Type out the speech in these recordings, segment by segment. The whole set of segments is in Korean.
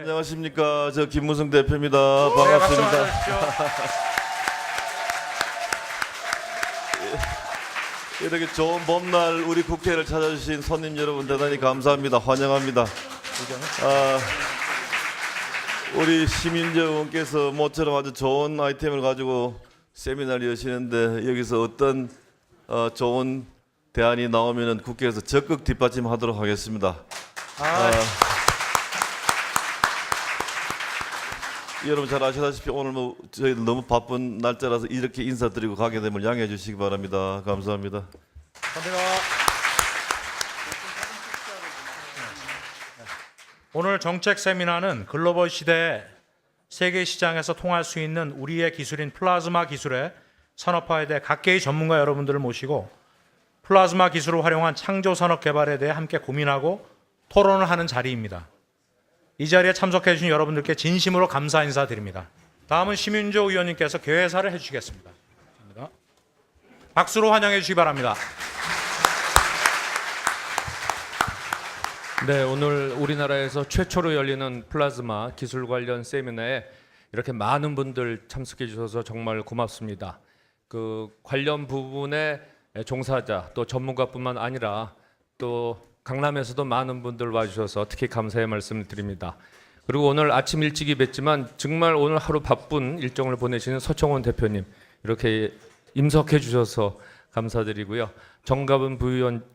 안녕하십니까. 저 김무성 대표입니다. 반갑습니다. 이렇게 좋은 봄날 우리 국회를 찾아주신 손님 여러분 대단히 감사합니다. 환영합니다. 우리 심인재 의원께서 모처럼 아주 좋은 아이템을 가지고 세미나를 여시는데 여기서 어떤 좋은 대안이 나오면 국회에서 적극 뒷받침하도록 하겠습니다. 여러분 잘 아시다시피 오늘 저희들 너무 바쁜 날짜라서 이렇게 인사드리고 가게 되면 양해해 주시기 바랍니다. 감사합니다. 오늘 정책 세미나는 글로벌 시대에 세계 시장에서 통할 수 있는 우리의 기술인 플라즈마 기술의 산업화에 대해 각계의 전문가 여러분들을 모시고 플라즈마 기술을 활용한 창조 산업 개발에 대해 함께 고민하고 토론을 하는 자리입니다. 이 자리에 참석해 주신 여러분들께 진심으로 감사 인사드립니다. 다음은 심윤조 의원님께서 개회사를 해주시겠습니다. 감사합니다. 박수로 환영해 주시기 바랍니다. 네, 오늘 우리나라에서 최초로 열리는 플라즈마 기술 관련 세미나에 이렇게 많은 분들 참석해 주셔서 정말 고맙습니다. 그 관련 부분에 종사자 또 전문가뿐만 아니라 또 강남에서도 많은 분들 와주셔서 특히 감사의 말씀을 드립니다. 그리고 오늘 아침 일찍이 뵀지만 정말 오늘 하루 바쁜 일정을 보내시는 서청원 대표님 이렇게 임석해 주셔서 감사드리고요. 정갑은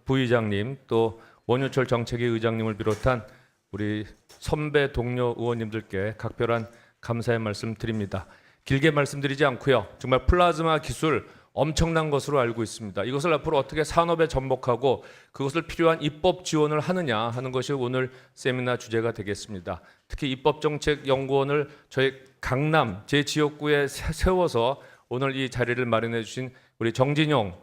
부의장님 또 원유철 정책위 의장님을 비롯한 우리 선배 동료 의원님들께 각별한 감사의 말씀 드립니다. 길게 말씀드리지 않고요. 정말 플라즈마 기술 엄청난 것으로 알고 있습니다. 이것을 앞으로 어떻게 산업에 접목하고 그것을 필요한 입법 지원을 하느냐 하는 것이 오늘 세미나 주제가 되겠습니다. 특히 입법정책연구원을 저희 강남 제 지역구에 세워서 오늘 이 자리를 마련해 주신 우리 정진용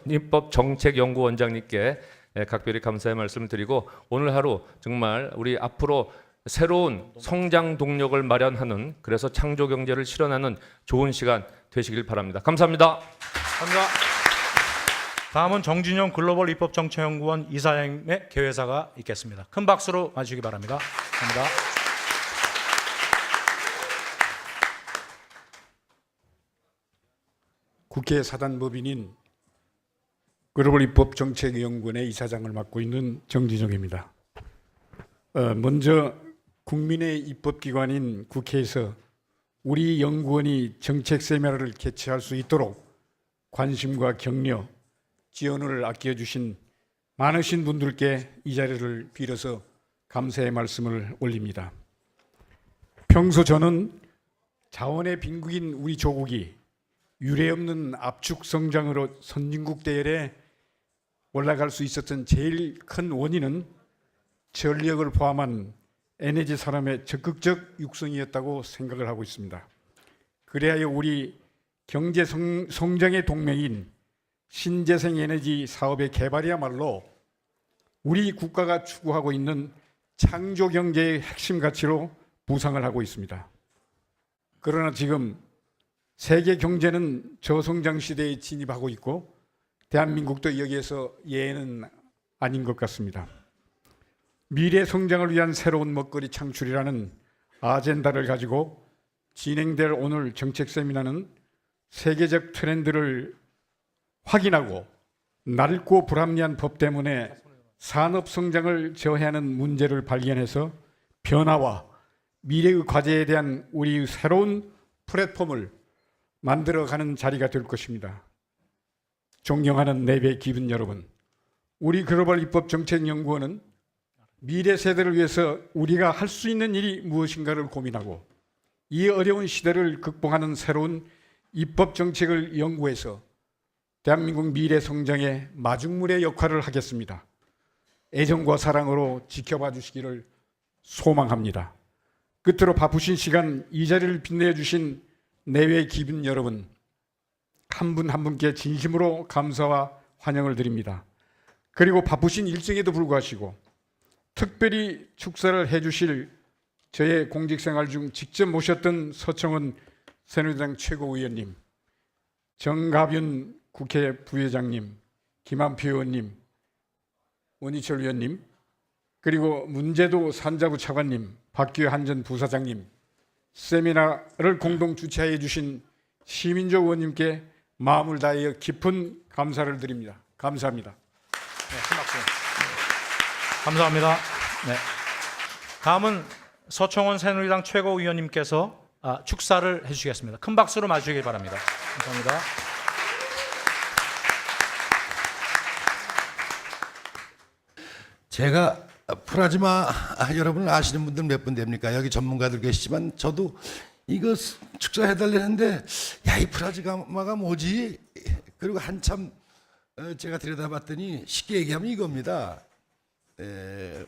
입법정책연구원장님께 각별히 감사의 말씀을 드리고 오늘 하루 정말 우리 앞으로 새로운 성장 동력을 마련하는 그래서 창조 경제를 실현하는 좋은 시간 되시길 바랍니다. 감사합니다. 감사합니다. 다음은 정진용 글로벌 입법정책연구원 이사장의 개회사가 있겠습니다. 큰 박수로 맞으시기 바랍니다. 감사합니다. 국회 사단법인인 글로벌 입법정책연구원의 이사장을 맡고 있는 정진용입니다. 먼저 국민의 입법기관인 국회에서 우리 연구원이 정책 세미나를 개최할 수 있도록 관심과 격려, 지원을 아껴주신 많으신 분들께 이 자리를 빌어서 감사의 말씀을 올립니다. 평소 저는 자원의 빈국인 우리 조국이 유례없는 압축 성장으로 선진국 대열에 올라갈 수 있었던 제일 큰 원인은 전력을 포함한 에너지 산업의 적극적 육성이었다고 생각을 하고 있습니다. 그래야 우리 경제 성장의 동맹인 신재생 에너지 사업의 개발이야말로 우리 국가가 추구하고 있는 창조 경제의 핵심 가치로 부상을 하고 있습니다. 그러나 지금 세계 경제는 저성장 시대에 진입하고 있고 대한민국도 여기에서 예외는 아닌 것 같습니다. 미래 성장을 위한 새로운 먹거리 창출이라는 아젠다를 가지고 진행될 오늘 정책 세미나는 세계적 트렌드를 확인하고 낡고 불합리한 법 때문에 산업 성장을 저해하는 문제를 발견해서 변화와 미래의 과제에 대한 우리의 새로운 플랫폼을 만들어가는 자리가 될 것입니다. 존경하는 내외 기분 여러분, 우리 글로벌 입법정책연구원은 미래 세대를 위해서 우리가 할 수 있는 일이 무엇인가를 고민하고 이 어려운 시대를 극복하는 새로운 입법 정책을 연구해서 대한민국 미래 성장의 마중물의 역할을 하겠습니다. 애정과 사랑으로 지켜봐 주시기를 소망합니다. 끝으로 바쁘신 시간 이 자리를 빛내어 주신 내외 기분 여러분, 한 분 한 분께 진심으로 감사와 환영을 드립니다. 그리고 바쁘신 일정에도 불구하시고 특별히 축사를 해주실 저의 공직생활 중 직접 모셨던 서청원 새누리당 최고위원님, 정갑윤 국회 부회장님, 김한표 의원님, 원희철 위원님, 그리고 문제도 산자부 차관님, 박규환 전 부사장님, 세미나를 공동 주최해 주신 시민조 의원님께 마음을 다하여 깊은 감사를 드립니다. 감사합니다. 네, 큰 박수. 감사합니다. 네. 다음은 서청원 새누리당 최고위원님께서 축사를 해주시겠습니다. 큰 박수로 맞으시기 바랍니다. 감사합니다. 제가 플라즈마 여러분 아시는 분들 몇 분 됩니까? 여기 전문가들 계시지만 저도 이거 축소해달라는데 야, 이 플라즈마가 뭐지? 그리고 한참 제가 들여다봤더니 쉽게 얘기하면 이겁니다.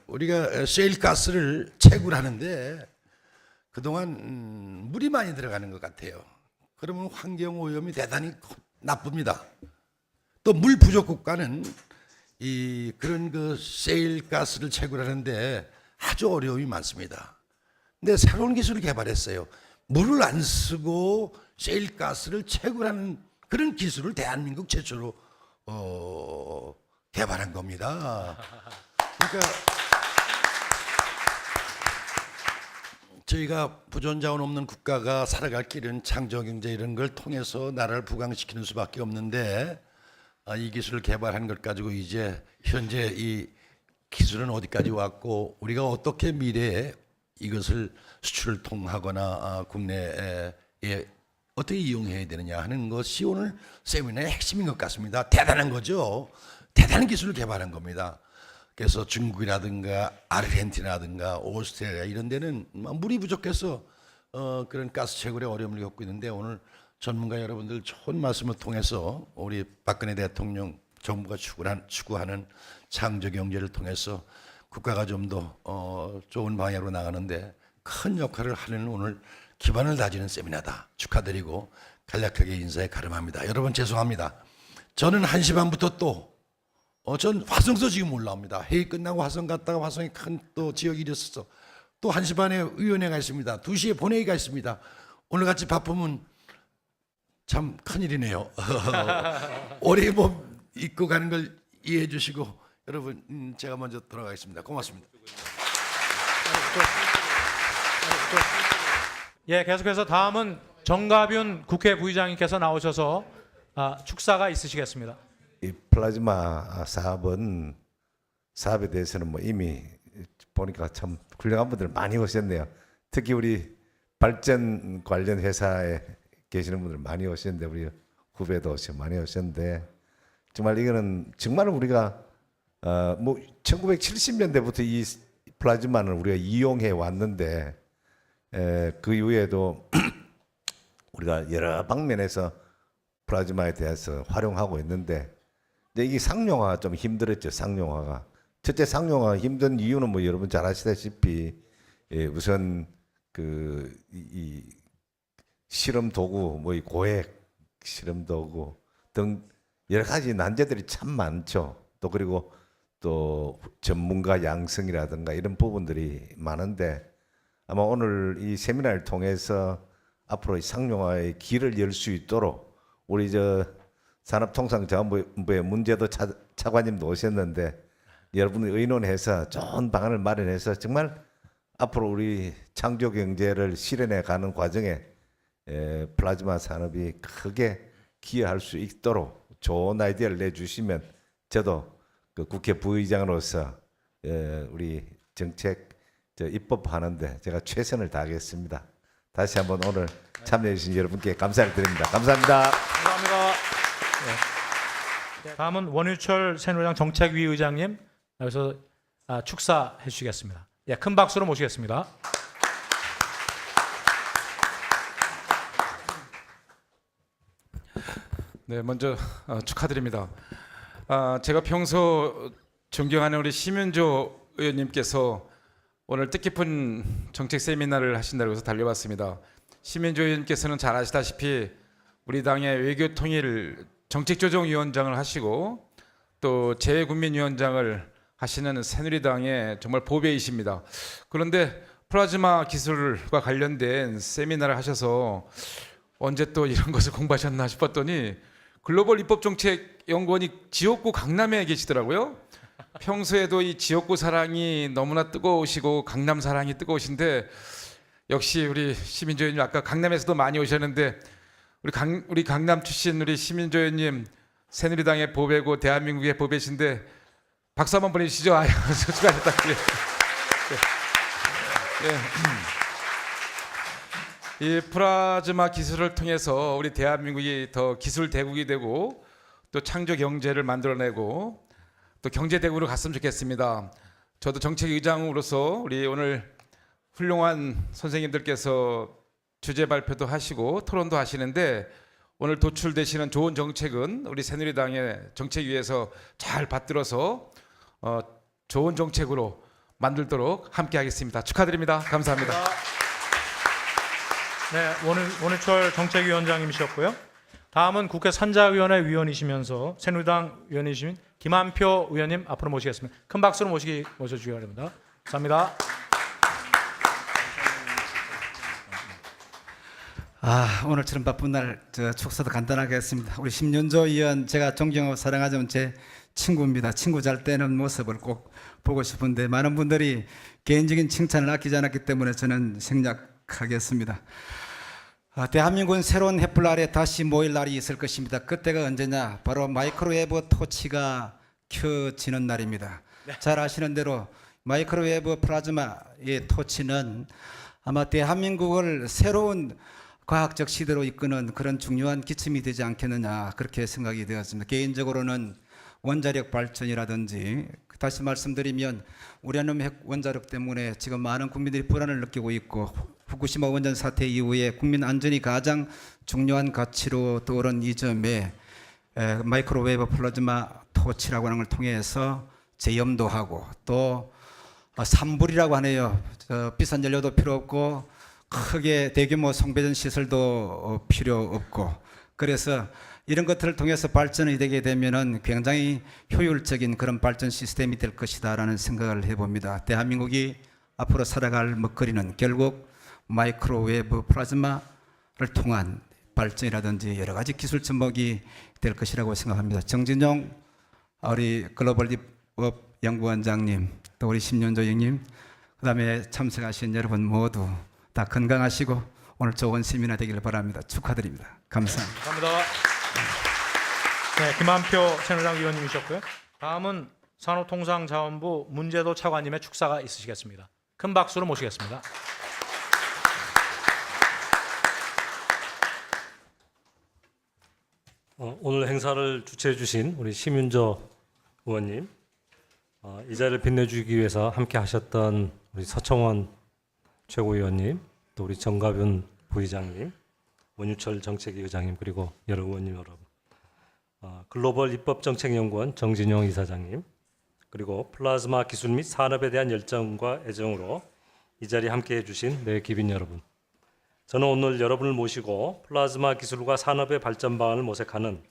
우리가 셰일가스를 채굴하는데 그동안 물이 많이 들어가는 것 같아요. 그러면 환경오염이 대단히 나쁩니다. 또 물 부족 국가는 그런 그 셰일가스를 채굴하는데 아주 어려움이 많습니다. 근데 새로운 기술을 개발했어요. 물을 안 쓰고 셰일가스를 채굴하는 그런 기술을 대한민국 최초로 개발한 겁니다. 그러니까 저희가 부존자원 없는 국가가 살아갈 길은 창조경제 이런 걸 통해서 나라를 부강시키는 수밖에 없는데 이 기술을 개발한 것 가지고 이제 현재 이 기술은 어디까지 왔고 우리가 어떻게 미래에 이것을 수출을 통하거나 국내에 어떻게 이용해야 되느냐 하는 것이 오늘 세미나의 핵심인 것 같습니다. 대단한 거죠. 대단한 기술을 개발한 겁니다. 그래서 중국이라든가 아르헨티나라든가 오스트레일리아 이런 데는 물이 부족해서 그런 가스 채굴에 어려움을 겪고 있는데 오늘 전문가 여러분들 좋은 말씀을 통해서 우리 박근혜 대통령 정부가 추구하는 창조 경제를 통해서 국가가 좀 더 좋은 방향으로 나가는데 큰 역할을 하는 오늘 기반을 다지는 세미나다. 축하드리고 간략하게 인사에 가름합니다. 여러분 죄송합니다. 저는 1시 반부터 전 화성서 지금 올라옵니다. 회의 끝나고 화성 갔다가 화성에 큰 또 지역 일이 있어서 또 1시 반에 위원회가 있습니다. 2시에 본회의가 있습니다. 오늘같이 바쁘면 참 큰일이네요. 오래 몸 입고 가는 걸 이해해 주시고 여러분 제가 먼저 돌아가겠습니다. 고맙습니다. 예, 계속해서 다음은 정가윤 국회 부의장님께서 나오셔서 축사가 있으시겠습니다. 이 플라즈마 사업에 대해서는 뭐 이미 보니까 참 훌륭한 분들 많이 오셨네요. 특히 우리 발전 관련 회사에 계시는 분들 많이 오셨는데 우리 후배도 많이 오셨는데 정말 이거는 정말 우리가 뭐 1970년대부터 이 플라즈마는 우리가 이용해 왔는데 그 이후에도 우리가 여러 방면에서 플라즈마에 대해서 활용하고 있는데 근데 이게 상용화가 좀 힘들었죠. 상용화가 첫째 상용화가 힘든 이유는 뭐 여러분 잘 아시다시피 우선 이 실험 도구 뭐 이 고액 실험 도구 등 여러 가지 난제들이 참 많죠. 또 그리고 또 전문가 양성이라든가 이런 부분들이 많은데 아마 오늘 이 세미나를 통해서 앞으로 이 상용화의 길을 열 수 있도록 우리 산업통상자원부의 문제도 차관님도 오셨는데 여러분이 의논해서 좋은 방안을 마련해서 정말 앞으로 우리 창조 경제를 실현해 가는 과정에 플라즈마 산업이 크게 기여할 수 있도록 좋은 아이디어를 내주시면 저도 그 국회 부의장으로서 우리 정책 입법하는데 제가 최선을 다하겠습니다. 다시 한번 오늘 참여해 주신 여러분께 감사를 드립니다. 감사합니다. 감사합니다. 네. 다음은 원유철 새누리당 정책위 의장님 여기서 축사해 주시겠습니다. 예, 큰 박수로 모시겠습니다. 네, 먼저 축하드립니다. 제가 평소 존경하는 우리 심윤조 의원님께서 오늘 뜻깊은 정책 세미나를 하신다고 해서 달려왔습니다. 심윤조 의원님께서는 잘 아시다시피 우리 당의 외교통일 정책조정위원장을 하시고 또 재외국민위원장을 하시는 새누리당의 정말 보배이십니다. 그런데 플라즈마 기술과 관련된 세미나를 하셔서 언제 또 이런 것을 공부하셨나 싶었더니 글로벌 입법정책연구원이 지역구 강남에 계시더라고요. 평소에도 이 지역구 사랑이 너무나 뜨거우시고 강남 사랑이 뜨거우신데 역시 우리 시민조 의원님 아까 강남에서도 많이 오셨는데 우리 강남 출신 우리 시민조 의원님 새누리당의 보배고 대한민국의 보배신데 박수 한번 보내주시죠. 아유, 수고하셨다고요. 이 플라즈마 기술을 통해서 우리 대한민국이 더 기술 대국이 되고 또 창조 경제를 만들어내고 또 경제 대국으로 갔으면 좋겠습니다. 저도 정책의장으로서 우리 오늘 훌륭한 선생님들께서 주제 발표도 하시고 토론도 하시는데 오늘 도출되시는 좋은 정책은 우리 새누리당의 정책위에서 잘 받들어서 좋은 정책으로 만들도록 함께하겠습니다. 축하드립니다. 감사합니다. 네, 원희철 정책위원장님이셨고요. 다음은 국회 산자위원회 위원이시면서 새누리당 위원이신 김한표 의원님 앞으로 모시겠습니다. 큰 박수로 모셔주시기 바랍니다. 감사합니다. 오늘처럼 바쁜 날 축사도 간단하게 했습니다. 우리 심윤조 의원 제가 존경하고 사랑하지만 제 친구입니다. 친구 잘 되는 모습을 꼭 보고 싶은데 많은 분들이 개인적인 칭찬을 아끼지 않았기 때문에 저는 생략하겠습니다. 대한민국은 새로운 햇불 아래 다시 모일 날이 있을 것입니다. 그때가 언제냐? 바로 마이크로웨이브 토치가 켜지는 날입니다. 잘 아시는 대로 마이크로웨이브 플라즈마의 토치는 아마 대한민국을 새로운 과학적 시대로 이끄는 그런 중요한 기점이 되지 않겠느냐 그렇게 생각이 되었습니다. 개인적으로는 원자력 발전이라든지 다시 말씀드리면 우라늄 핵 원자력 때문에 지금 많은 국민들이 불안을 느끼고 있고 후쿠시마 원전 사태 이후에 국민 안전이 가장 중요한 가치로 떠오른 이 점에 마이크로웨이브 플라즈마 토치라고 하는 걸 통해서 재염도 하고 또 산불이라고 하네요. 비싼 연료도 필요 없고 크게 대규모 송배전 시설도 필요 없고 그래서 이런 것들을 통해서 발전이 되게 되면은 굉장히 효율적인 그런 발전 시스템이 될 것이다라는 생각을 해봅니다. 대한민국이 앞으로 살아갈 먹거리는 결국 마이크로웨이브 플라즈마를 통한 발전이라든지 여러 가지 기술 접목이 될 것이라고 생각합니다. 정진용 우리 글로벌 립업 연구원장님 또 우리 심윤조 형님 그다음에 참석하신 여러분 모두 다 건강하시고 오늘 좋은 세미나 되기를 바랍니다. 축하드립니다. 감사합니다. 감사합니다. 네, 김한표 새누리당 위원님이셨고요. 다음은 산업통상자원부 문재도 차관님의 축사가 있으시겠습니다. 큰 박수로 모시겠습니다. 오늘 행사를 주최해 주신 우리 심윤저 의원님, 이 자리를 빛내주기 위해서 함께 하셨던 우리 서청원 최고위원님, 또 우리 정가변 부의장님, 원유철 정책위 의장님, 그리고 여러 의원님 여러분, 글로벌 입법정책연구원 정진용 이사장님, 그리고 플라즈마 기술 및 산업에 대한 열정과 애정으로 이 자리에 함께해 주신 내 기빈 여러분, 저는 오늘 여러분을 모시고 플라즈마 기술과 산업의 발전 방안을 모색하는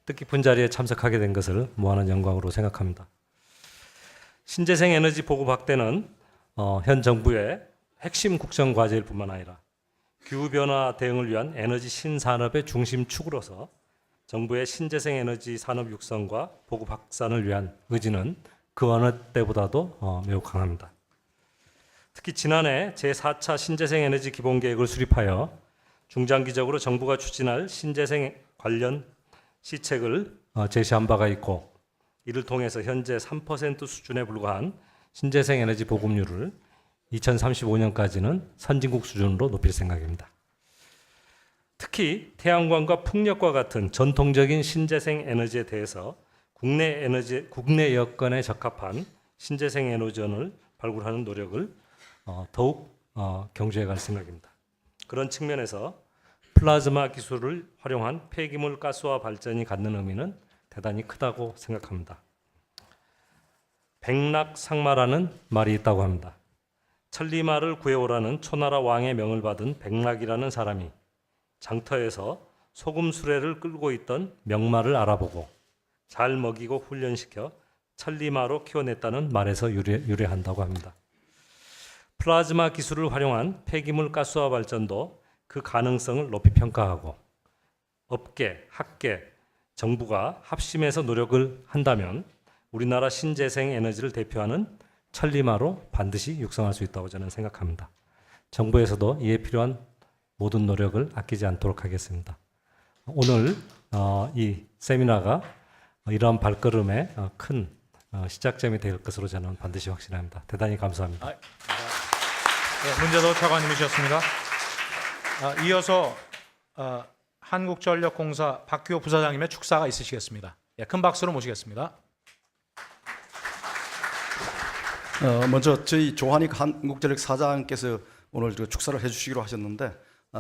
뜻깊은 자리에 참석하게 된 것을 무한한 영광으로 생각합니다. 신재생 에너지 보급 확대는 현 정부의 핵심 국정 과제일 뿐만 아니라 기후변화 대응을 위한 에너지 신산업의 중심축으로서 정부의 신재생 에너지 산업 육성과 보급 확산을 위한 의지는 그 어느 때보다도 매우 강합니다. 특히 지난해 제4차 신재생 에너지 기본계획을 수립하여 중장기적으로 정부가 추진할 신재생 관련 시책을 제시한 바가 있고 이를 통해서 현재 3% 수준에 불과한 신재생 에너지 보급률을 2035년까지는 선진국 수준으로 높일 생각입니다. 특히 태양광과 풍력과 같은 전통적인 신재생 에너지에 대해서 국내 여건에 적합한 신재생 에너지원을 발굴하는 노력을 더욱 경주해 갈 생각입니다. 그런 측면에서 플라즈마 기술을 활용한 폐기물 가스화 발전이 갖는 의미는 대단히 크다고 생각합니다. 백락상마라는 말이 있다고 합니다. 천리마를 구해오라는 초나라 왕의 명을 받은 백락이라는 사람이 장터에서 소금 수레를 끌고 있던 명마를 알아보고 잘 먹이고 훈련시켜 천리마로 키워냈다는 말에서 유래한다고 합니다. 플라즈마 기술을 활용한 폐기물 가스화 발전도 그 가능성을 높이 평가하고 업계, 학계, 정부가 합심해서 노력을 한다면 우리나라 신재생 에너지를 대표하는 천리마로 반드시 육성할 수 있다고 저는 생각합니다. 정부에서도 이에 필요한 모든 노력을 아끼지 않도록 하겠습니다. 오늘 이 세미나가 이러한 발걸음의 큰 시작점이 될 것으로 저는 반드시 확신합니다. 대단히 감사합니다. 네, 문재도 차관님이셨습니다. 이어서 한국전력공사 박규호 부사장님의 축사가 있으시겠습니다. 예, 큰 박수로 모시겠습니다. 먼저 저희 조한익 한국전력 사장께서 오늘 축사를 해주시기로 하셨는데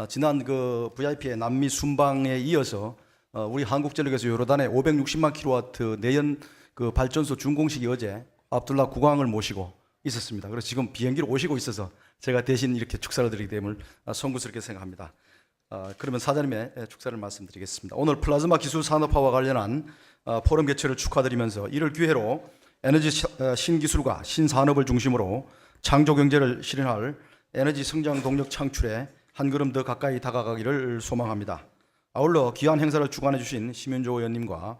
지난 그 VIP의 남미 순방에 이어서 우리 한국전력에서 요르단에 560만 킬로와트 내연 그 발전소 준공식이 어제 압둘라 국왕을 모시고 있었습니다. 그래서 지금 비행기로 오시고 있어서 제가 대신 이렇게 축사를 드리게 됨을 송구스럽게 생각합니다. 그러면 사장님의 축사를 말씀드리겠습니다. 오늘 플라즈마 기술 산업화와 관련한 포럼 개최를 축하드리면서 이를 기회로 에너지 신기술과 신산업을 중심으로 창조 경제를 실현할 에너지 성장 동력 창출에 한 걸음 더 가까이 다가가기를 소망합니다. 아울러 귀한 행사를 주관해 주신 심윤조 의원님과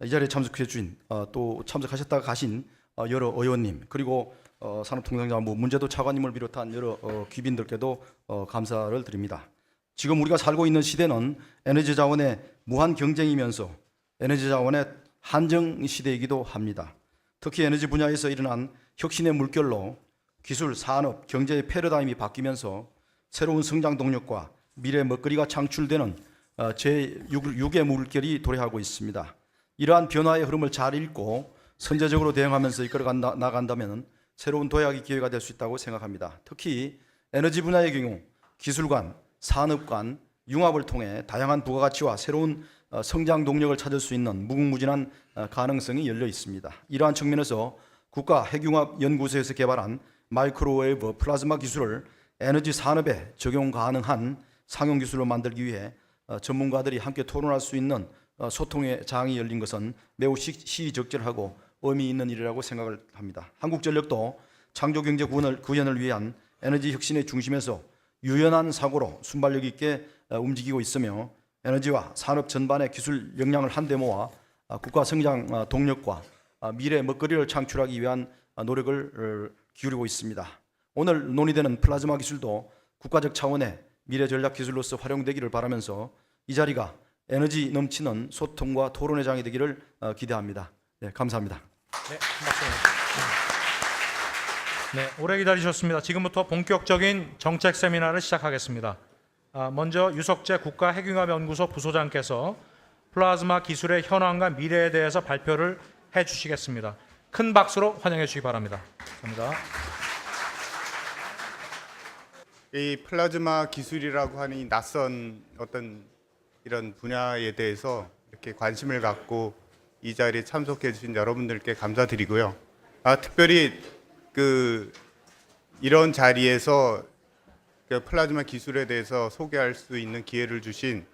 이 자리에 참석해 주신 또 참석하셨다가 가신 여러 의원님 그리고 산업통상자원부 문재도 차관님을 비롯한 여러 귀빈들께도 감사를 드립니다. 지금 우리가 살고 있는 시대는 에너지 자원의 무한 경쟁이면서 에너지 자원의 한정 시대이기도 합니다. 특히 에너지 분야에서 일어난 혁신의 물결로 기술, 산업, 경제의 패러다임이 바뀌면서 새로운 성장 동력과 미래 먹거리가 창출되는 제6의 물결이 도래하고 있습니다. 이러한 변화의 흐름을 잘 읽고 선제적으로 대응하면서 이끌어 나간다면 새로운 도약의 기회가 될 수 있다고 생각합니다. 특히 에너지 분야의 경우 기술관, 산업관, 융합을 통해 다양한 부가가치와 새로운 성장 동력을 찾을 수 있는 무궁무진한 가능성이 열려 있습니다. 이러한 측면에서 국가 핵융합연구소에서 개발한 마이크로웨이브 플라즈마 기술을 에너지 산업에 적용 가능한 상용 기술로 만들기 위해 전문가들이 함께 토론할 수 있는 소통의 장이 열린 것은 매우 시의적절하고 의미 있는 일이라고 생각을 합니다. 한국전력도 창조경제 구현을 위한 에너지 혁신의 중심에서 유연한 사고로 순발력 있게 움직이고 있으며 에너지와 산업 전반의 기술 역량을 한데 모아 국가 성장 동력과 미래 먹거리를 창출하기 위한 노력을 기울이고 있습니다. 오늘 논의되는 플라즈마 기술도 국가적 차원의 미래 전략 기술로서 활용되기를 바라면서 이 자리가 에너지 넘치는 소통과 토론의 장이 되기를 기대합니다. 네, 감사합니다. 네, 네, 오래 기다리셨습니다. 지금부터 본격적인 정책 세미나를 시작하겠습니다. 먼저 유석재 국가핵융합연구소 부소장께서 플라즈마 기술의 현황과 미래에 대해서 발표를 해주시겠습니다. 큰 박수로 환영해 주시기 바랍니다. 감사합니다. 이 플라즈마 기술이라고 하는 이 낯선 어떤 이런 분야에 대해서 이렇게 관심을 갖고 이 자리에 참석해 주신 여러분들께 감사드리고요. 특별히 이런 자리에서 플라즈마 기술에 대해서 소개할 수 있는 기회를 주신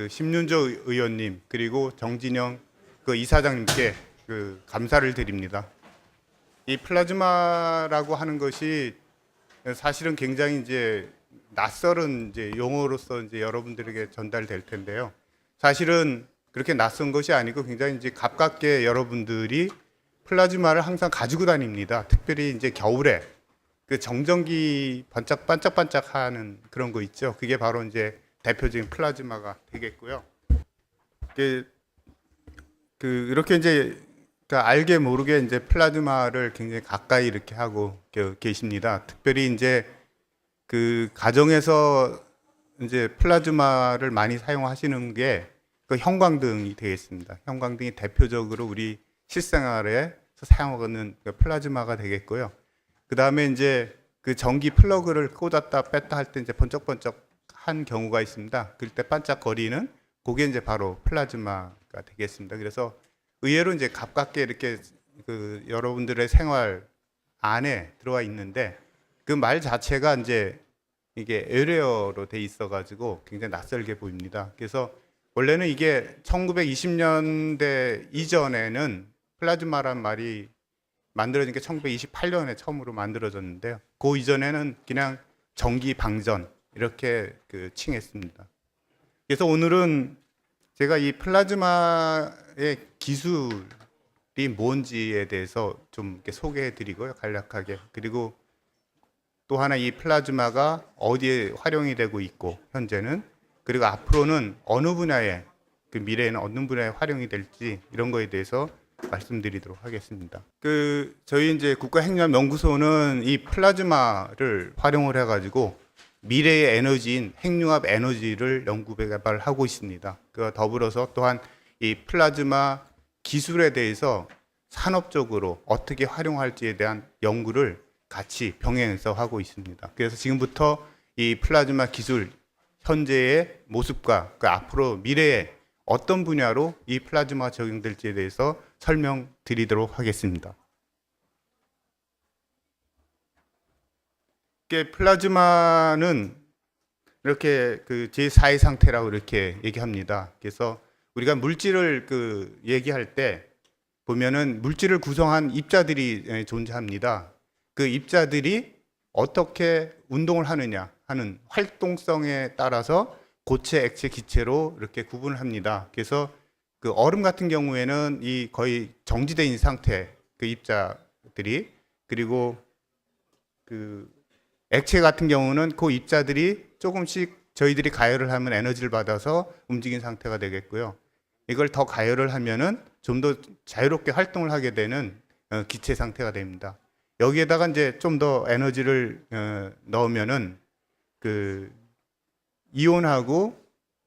심윤조 의원님 그리고 정진영 이사장님께 감사를 드립니다. 이 플라즈마라고 하는 것이 사실은 굉장히 이제 낯설은 이제 용어로서 이제 여러분들에게 전달될 텐데요. 사실은 그렇게 낯선 것이 아니고 굉장히 이제 가깝게 여러분들이 플라즈마를 항상 가지고 다닙니다. 특별히 이제 겨울에 정전기 반짝반짝하는 그런 거 있죠. 그게 바로 이제 대표적인 플라즈마가 되겠고요. 이렇게 이제 알게 모르게 이제 플라즈마를 굉장히 가까이 이렇게 하고 계십니다. 특별히 이제 가정에서 이제 플라즈마를 많이 사용하시는 게 형광등이 되겠습니다. 형광등이 대표적으로 우리 실생활에서 사용하는 플라즈마가 되겠고요. 그 다음에 이제 전기 플러그를 꽂았다 뺐다 할 때 이제 번쩍번쩍한 경우가 있습니다. 그럴 때 반짝거리는 그게 이제 바로 플라즈마가 되겠습니다. 그래서 의외로 이제 가깝게 이렇게 여러분들의 생활 안에 들어와 있는데 그 말 자체가 이제 이게 에어레어로 돼 있어가지고 굉장히 낯설게 보입니다. 그래서 원래는 이게 1920년대 이전에는 플라즈마란 말이 만들어진 게 1928년에 처음으로 만들어졌는데요. 그 이전에는 그냥 전기 방전 이렇게 칭했습니다. 그래서 오늘은 제가 이 플라즈마의 기술에 뭔지에 대해서 좀 이렇게 소개해 드리고요. 간략하게. 그리고 또 하나 이 플라즈마가 어디에 활용이 되고 있고 현재는, 그리고 앞으로는 어느 분야에, 그 미래에는 어느 분야에 활용이 될지 이런 거에 대해서 말씀드리도록 하겠습니다. 저희 이제 국가핵융합연구소는 이 플라즈마를 활용을 해가지고 미래의 에너지인 핵융합 에너지를 연구 개발하고 있습니다. 그와 더불어서 또한 이 플라즈마 기술에 대해서 산업적으로 어떻게 활용할지에 대한 연구를 같이 병행해서 하고 있습니다. 그래서 지금부터 이 플라즈마 기술 현재의 모습과 그 앞으로 미래에 어떤 분야로 이 플라즈마가 적용될지에 대해서 설명드리도록 하겠습니다. 플라즈마는 이렇게 그 제4의 상태라고 이렇게 얘기합니다. 그래서 우리가 물질을 얘기할 때 보면은 물질을 구성한 입자들이 존재합니다. 그 입자들이 어떻게 운동을 하느냐 하는 활동성에 따라서 고체, 액체, 기체로 이렇게 구분을 합니다. 그래서 그 얼음 같은 경우에는 이 거의 정지되어 있는 상태 그 입자들이, 그리고 그 액체 같은 경우는 그 입자들이 조금씩 저희들이 가열을 하면 에너지를 받아서 움직인 상태가 되겠고요. 이걸 더 가열을 하면은 좀 더 자유롭게 활동을 하게 되는 기체 상태가 됩니다. 여기에다가 이제 좀 더 에너지를 넣으면은 그 이온하고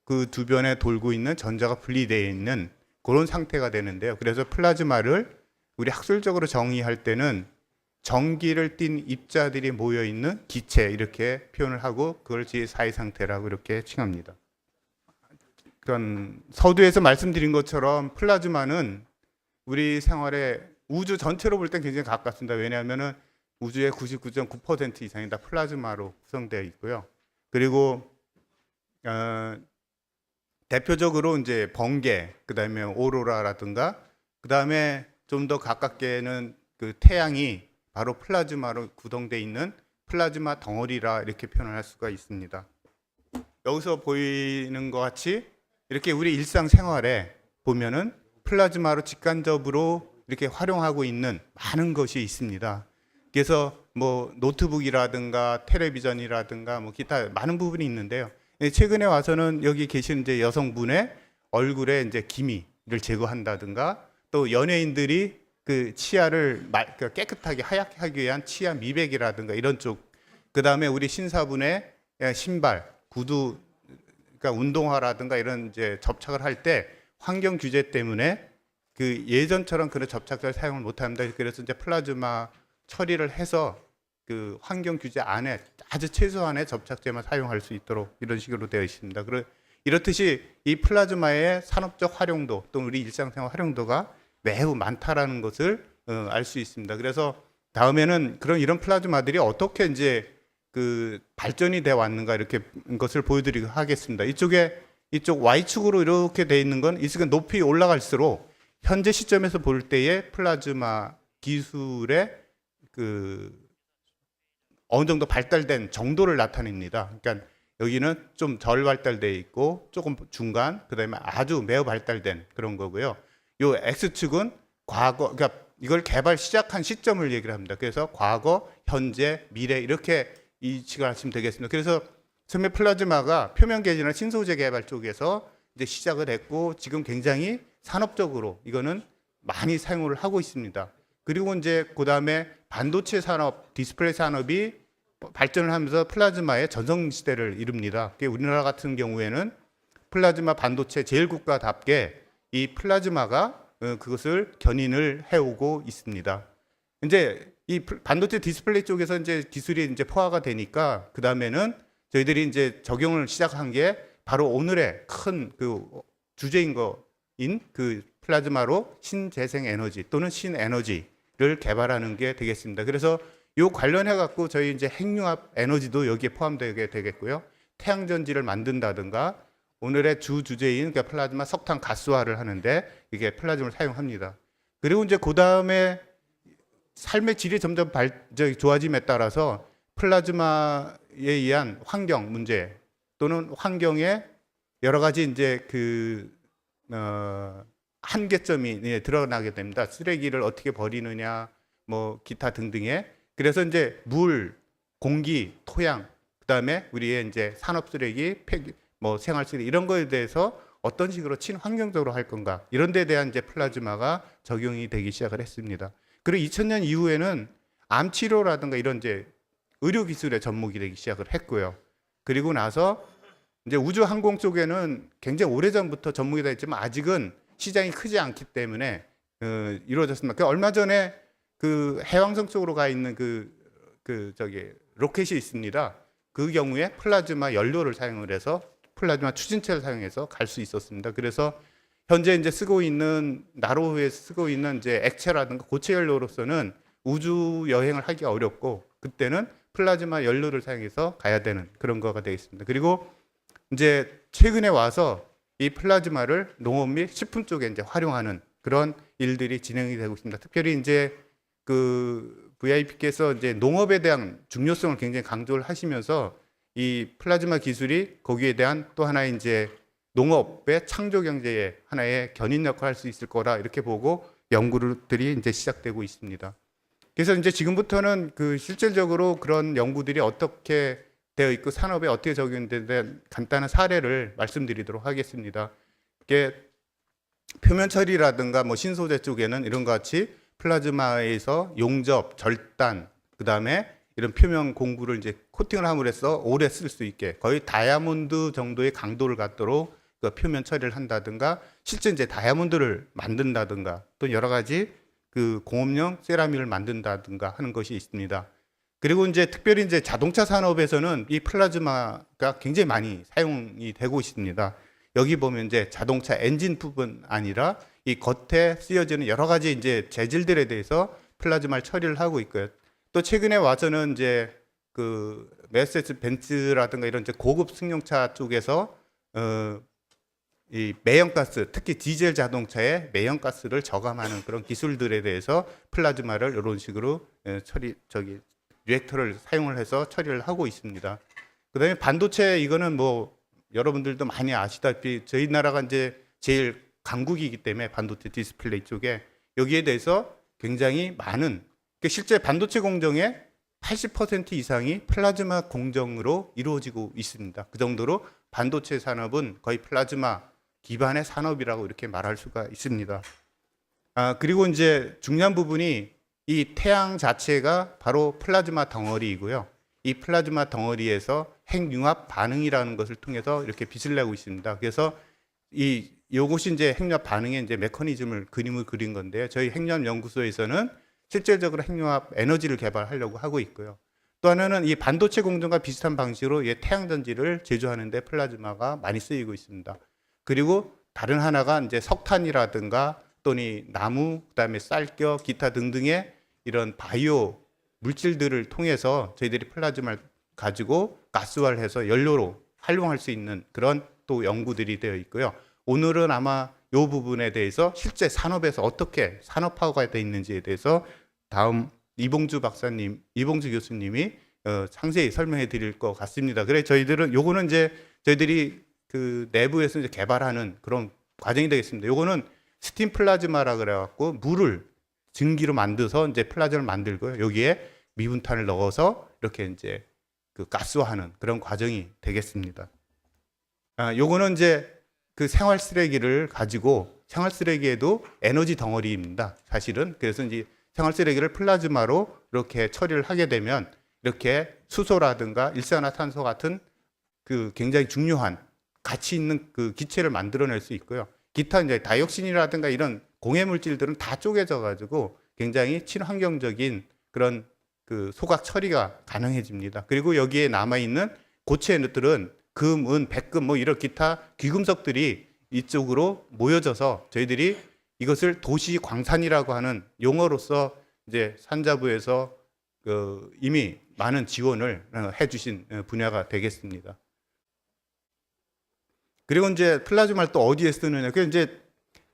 그 주변에 돌고 있는 전자가 분리되어 있는 그런 상태가 되는데요. 그래서 플라즈마를 우리 학술적으로 정의할 때는 전기를 띤 입자들이 모여 있는 기체 이렇게 표현을 하고 그걸 제4의 상태라고 이렇게 칭합니다. 그런 서두에서 말씀드린 것처럼 플라즈마는 우리 생활에 우주 전체로 볼 땐 굉장히 가깝습니다. 왜냐하면은 우주의 99.9% 이상이 다 플라즈마로 구성되어 있고요. 그리고 대표적으로 이제 번개, 그다음에 오로라라든가, 그다음에 좀 더 가깝게는 그 태양이 바로 플라즈마로 구성되어 있는 플라즈마 덩어리라 이렇게 표현을 할 수가 있습니다. 여기서 보이는 것 같이 이렇게 우리 일상생활에 보면은 플라즈마로 직간접으로 이렇게 활용하고 있는 많은 것이 있습니다. 그래서 뭐 노트북이라든가 텔레비전이라든가 뭐 기타 많은 부분이 있는데요. 최근에 와서는 여기 계신 이제 여성분의 얼굴에 이제 기미를 제거한다든가, 또 연예인들이 그 치아를 깨끗하게 하얗게 하기 위한 치아 미백이라든가 이런 쪽, 그 다음에 우리 신사분의 신발, 구두, 그러니까 운동화라든가 이런 이제 접착을 할 때 환경 규제 때문에 그 예전처럼 그런 접착제를 사용을 못합니다. 그래서 이제 플라즈마 처리를 해서 그 환경 규제 안에 아주 최소한의 접착제만 사용할 수 있도록 이런 식으로 되어 있습니다. 이렇듯이 이 플라즈마의 산업적 활용도 또 우리 일상생활 활용도가 매우 많다라는 것을 알 수 있습니다. 그래서 다음에는 이런 플라즈마들이 어떻게 이제 그 발전이 되어 왔는가 이렇게 것을 보여드리고 하겠습니다. 이쪽 Y축으로 이렇게 되어 있는 건 이쪽은 높이 올라갈수록 현재 시점에서 볼 때의 플라즈마 기술의 그 어느 정도 발달된 정도를 나타냅니다. 그러니까 여기는 좀 덜 발달되어 있고 조금 중간, 그다음에 아주 매우 발달된 그런 거고요. 요 X축은 과거, 그러니까 이걸 개발 시작한 시점을 얘기를 합니다. 그래서 과거, 현재, 미래 이렇게 이식을 하시면 되겠습니다. 그래서 처음에 플라즈마가 표면 계지나 신소재 개발 쪽에서 이제 시작을 했고 지금 굉장히 산업적으로 이거는 많이 사용을 하고 있습니다. 그리고 이제 그다음에 반도체 산업, 디스플레이 산업이 발전을 하면서 플라즈마의 전성 시대를 이룹니다. 우리나라 같은 경우에는 플라즈마 반도체 제일 국가답게 이 플라즈마가 그것을 견인을 해오고 있습니다. 이제 이 반도체 디스플레이 쪽에서 이제 기술이 이제 포화가 되니까 그 다음에는 저희들이 이제 적용을 시작한 게 바로 오늘의 큰 그 주제인 거인 그 플라즈마로 신재생 에너지 또는 신에너지를 개발하는 게 되겠습니다. 그래서 요 관련해 갖고 저희 이제 핵융합 에너지도 여기에 포함되게 되겠고요. 태양전지를 만든다든가 오늘의 주 주제인 그러니까 플라즈마 석탄 가스화를 하는데 이게 플라즈마를 사용합니다. 그리고 이제 그 다음에 삶의 질이 점점 좋아짐에 따라서 플라즈마에 의한 환경 문제 또는 환경에 여러 가지 이제 그 한계점이 드러나게 됩니다. 쓰레기를 어떻게 버리느냐, 뭐 기타 등등의. 그래서 이제 물, 공기, 토양, 그다음에 우리의 이제 산업 쓰레기, 폐기, 뭐 생활 쓰레기 이런 거에 대해서 어떤 식으로 친환경적으로 할 건가 이런 데에 대한 이제 플라즈마가 적용이 되기 시작을 했습니다. 그리고 2000년 이후에는 암 치료라든가 이런 이제 의료 기술의 접목이 되기 시작을 했고요. 그리고 나서 이제 우주 항공 쪽에는 굉장히 오래전부터 접목이 되어 있지만 아직은 시장이 크지 않기 때문에 이루어졌습니다. 그 얼마 전에 그 해왕성 쪽으로 가 있는 저기 로켓이 있습니다. 그 경우에 플라즈마 연료를 사용을 해서 플라즈마 추진체를 사용해서 갈 수 있었습니다. 그래서 현재 이제 쓰고 있는 나로호에 쓰고 있는 이제 액체라든가 고체 연료로서는 우주 여행을 하기 어렵고 그때는 플라즈마 연료를 사용해서 가야 되는 그런 거가 되겠습니다. 그리고 이제 최근에 와서 이 플라즈마를 농업 및 식품 쪽에 이제 활용하는 그런 일들이 진행이 되고 있습니다. 특별히 이제 그 VIP께서 이제 농업에 대한 중요성을 굉장히 강조를 하시면서 이 플라즈마 기술이 거기에 대한 또 하나의 이제 농업의 창조 경제의 하나의 견인 역할을 할 수 있을 거라 이렇게 보고 연구들이 이제 시작되고 있습니다. 그래서 이제 지금부터는 그 실질적으로 그런 연구들이 어떻게 되어 있고 산업에 어떻게 적용되는 대한 간단한 사례를 말씀드리도록 하겠습니다. 이게 표면 처리라든가 뭐 신소재 쪽에는 이런 것 같이 플라즈마에서 용접, 절단, 그다음에 이런 표면 공구를 이제 코팅을 함으로써 오래 쓸 수 있게 거의 다이아몬드 정도의 강도를 갖도록 그 표면 처리를 한다든가 실제 이제 다이아몬드를 만든다든가 또 여러 가지 그 공업용 세라믹을 만든다든가 하는 것이 있습니다. 그리고 이제 특별히 이제 자동차 산업에서는 이 플라즈마가 굉장히 많이 사용이 되고 있습니다. 여기 보면 이제 자동차 엔진뿐 아니라 이 겉에 쓰여지는 여러 가지 이제 재질들에 대해서 플라즈마를 처리를 하고 있고요. 또 최근에 와서는 이제 그 메르세데스 벤츠라든가 이런 이제 고급 승용차 쪽에서 이 매연가스, 특히 디젤 자동차의 매연가스를 저감하는 그런 기술들에 대해서 플라즈마를 이런 식으로 리액터를 사용을 해서 처리를 하고 있습니다. 그다음에 반도체 이거는 뭐 여러분들도 많이 아시다시피 저희 나라가 이제 제일 강국이기 때문에 반도체 디스플레이 쪽에 여기에 대해서 굉장히 많은 실제 반도체 공정의 80% 이상이 플라즈마 공정으로 이루어지고 있습니다. 그 정도로 반도체 산업은 거의 플라즈마 기반의 산업이라고 이렇게 말할 수가 있습니다. 그리고 이제 중요한 부분이 이 태양 자체가 바로 플라즈마 덩어리이고요. 이 플라즈마 덩어리에서 핵융합 반응이라는 것을 통해서 이렇게 빛을 내고 있습니다. 그래서 이것이 이제 핵융합 반응의 이제 메커니즘을 그림을 그린 건데요. 저희 핵융합 연구소에서는 실질적으로 핵융합 에너지를 개발하려고 하고 있고요. 또 하나는 이 반도체 공정과 비슷한 방식으로 태양 전지를 제조하는 데 플라즈마가 많이 쓰이고 있습니다. 그리고 다른 하나가 이제 석탄이라든가 또는 나무, 그다음에 쌀겨, 기타 등등의 이런 바이오 물질들을 통해서 저희들이 플라즈마를 가지고 가스화를 해서 연료로 활용할 수 있는 그런 또 연구들이 되어 있고요. 오늘은 아마 이 부분에 대해서 실제 산업에서 어떻게 산업화가 되어 있는지에 대해서 다음 이봉주 교수님이 상세히 설명해 드릴 것 같습니다. 그래 저희들은 요거는 이제 저희들이 그 내부에서 이제 개발하는 그런 과정이 되겠습니다. 요거는 스팀 플라즈마라 그래갖고 물을 증기로 만들어서 이제 플라즈마를 만들고요. 여기에 미분탄을 넣어서 이렇게 이제 그 가스화하는 그런 과정이 되겠습니다. 요거는 이제 그 생활 쓰레기를 가지고 생활 쓰레기에도 에너지 덩어리입니다. 사실은 그래서 이제 생활 쓰레기를 플라즈마로 이렇게 처리를 하게 되면 이렇게 수소라든가 일산화탄소 같은 그 굉장히 중요한 가치 있는 그 기체를 만들어낼 수 있고요. 기타 이제 다이옥신이라든가 이런 공해 물질들은 다 쪼개져 가지고 굉장히 친환경적인 그런 그 소각 처리가 가능해집니다. 그리고 여기에 남아 있는 고체들은 금, 은, 백금 뭐 이런 기타 귀금속들이 이쪽으로 모여져서 저희들이 이것을 도시 광산이라고 하는 용어로서 이제 산자부에서 이미 많은 지원을 해주신 분야가 되겠습니다. 그리고 이제 플라즈마를 또 어디에 쓰느냐? 그 이제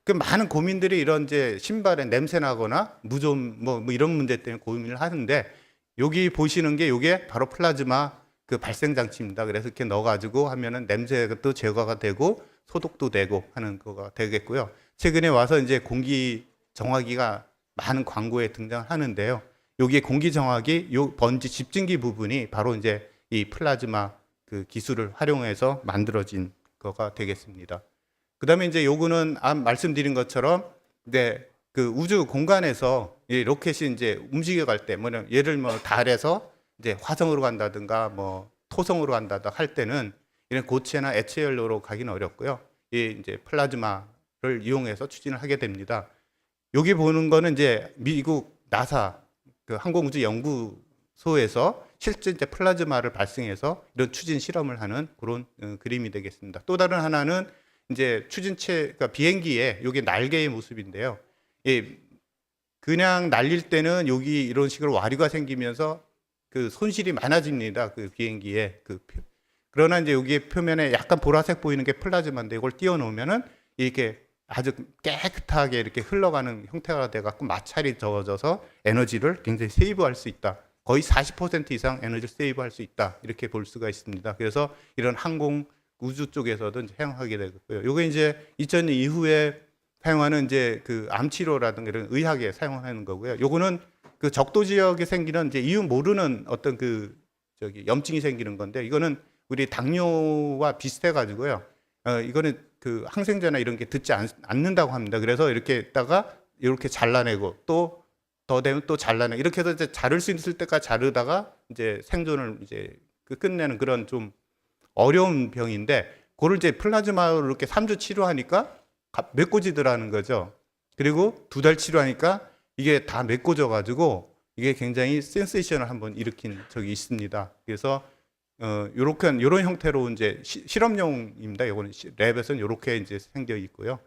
그 많은 고민들이 이런 이제 신발에 냄새 나거나 무좀 뭐 이런 문제 때문에 고민을 하는데 여기 보시는 게 이게 바로 플라즈마 그 발생 장치입니다. 그래서 이렇게 넣어가지고 하면은 냄새도 제거가 되고 소독도 되고 하는 거가 되겠고요. 최근에 와서 이제 공기 정화기가 많은 광고에 등장하는데요. 여기에 공기 정화기, 요 번지 집진기 부분이 바로 이제 이 플라즈마 그 기술을 활용해서 만들어진 거가 되겠습니다. 그다음에 이제 요거는 말씀드린 것처럼 이제 그 우주 공간에서 이 로켓이 이제 움직여갈 때, 뭐냐 예를 들면 달에서 이제 화성으로 간다든가 뭐 토성으로 간다든가 할 때는 이런 고체나 액체 연료로 가기는 어렵고요. 이 이제 플라즈마를 이용해서 추진을 하게 됩니다. 여기 보는 거는 이제 미국 나사 그 항공우주연구소에서 실제 이제 플라즈마를 발생해서 이런 추진 실험을 하는 그런 그림이 되겠습니다. 또 다른 하나는 이제 추진체, 그러니까 비행기의 여기 날개의 모습인데요. 예, 그냥 날릴 때는 여기 이런 식으로 와류가 생기면서 그 손실이 많아집니다. 그 비행기에 그러나 이제 여기 표면에 약간 보라색 보이는 게 플라즈마인데 이걸 띄워놓으면은 이렇게 아주 깨끗하게 이렇게 흘러가는 형태가 돼갖고 마찰이 적어져서 에너지를 굉장히 세이브할 수 있다. 거의 40% 이상 에너지를 세이브할 수 있다. 이렇게 볼 수가 있습니다. 그래서 이런 항공 우주 쪽에서도 이제 사용하게 되고요. 요게 이제 2000년 이후에 사용하는 이제 그 암 치료라든가 이런 의학에 사용하는 거고요. 요거는 그 적도 지역에 생기는 이제 이유 모르는 어떤 그 염증이 생기는 건데 이거는 우리 당뇨와 비슷해 가지고요. 이거는 그 항생제나 이런 게 듣지 않는다고 합니다. 그래서 이렇게 했다가 이렇게 잘라내고 또 더 되면 또 잘라내 이렇게 해서 이제 자를 수 있을 때까지 자르다가 이제 생존을 이제 끝내는 그런 좀 어려운 병인데 그걸 이제 플라즈마로 이렇게 3주 치료하니까 메꿔지더라는 거죠. 그리고 2달 치료하니까 이게 다 메꿔져 가지고 이게 굉장히 센세이션을 한번 일으킨 적이 있습니다. 그래서 요런 형태로 이제 실험용입니다. 이거는 랩에서는 이렇게 이제 생겨 있고요.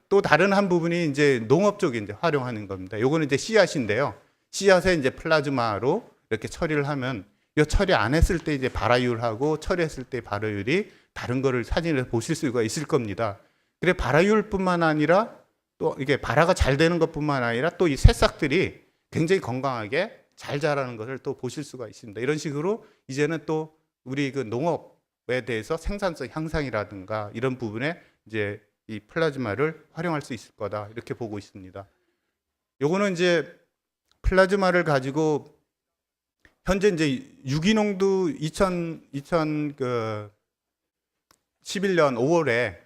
또 다른 한 부분이 이제 농업 쪽에 이제 활용하는 겁니다. 요거는 이제 씨앗인데요. 씨앗에 이제 플라즈마로 이렇게 처리를 하면 이 처리 안 했을 때 이제 발화율하고 처리했을 때 발화율이 다른 거를 사진에서 보실 수가 있을 겁니다. 그래 발화율뿐만 아니라 또 이게 발화가 잘 되는 것뿐만 아니라 또 이 새싹들이 굉장히 건강하게 잘 자라는 것을 또 보실 수가 있습니다. 이런 식으로 이제는 또 우리 그 농업에 대해서 생산성 향상이라든가 이런 부분에 이제 이 플라즈마를 활용할 수 있을 거다 이렇게 보고 있습니다. 요거는 이제 플라즈마를 가지고 현재 이제 유기농도 2011년 5월에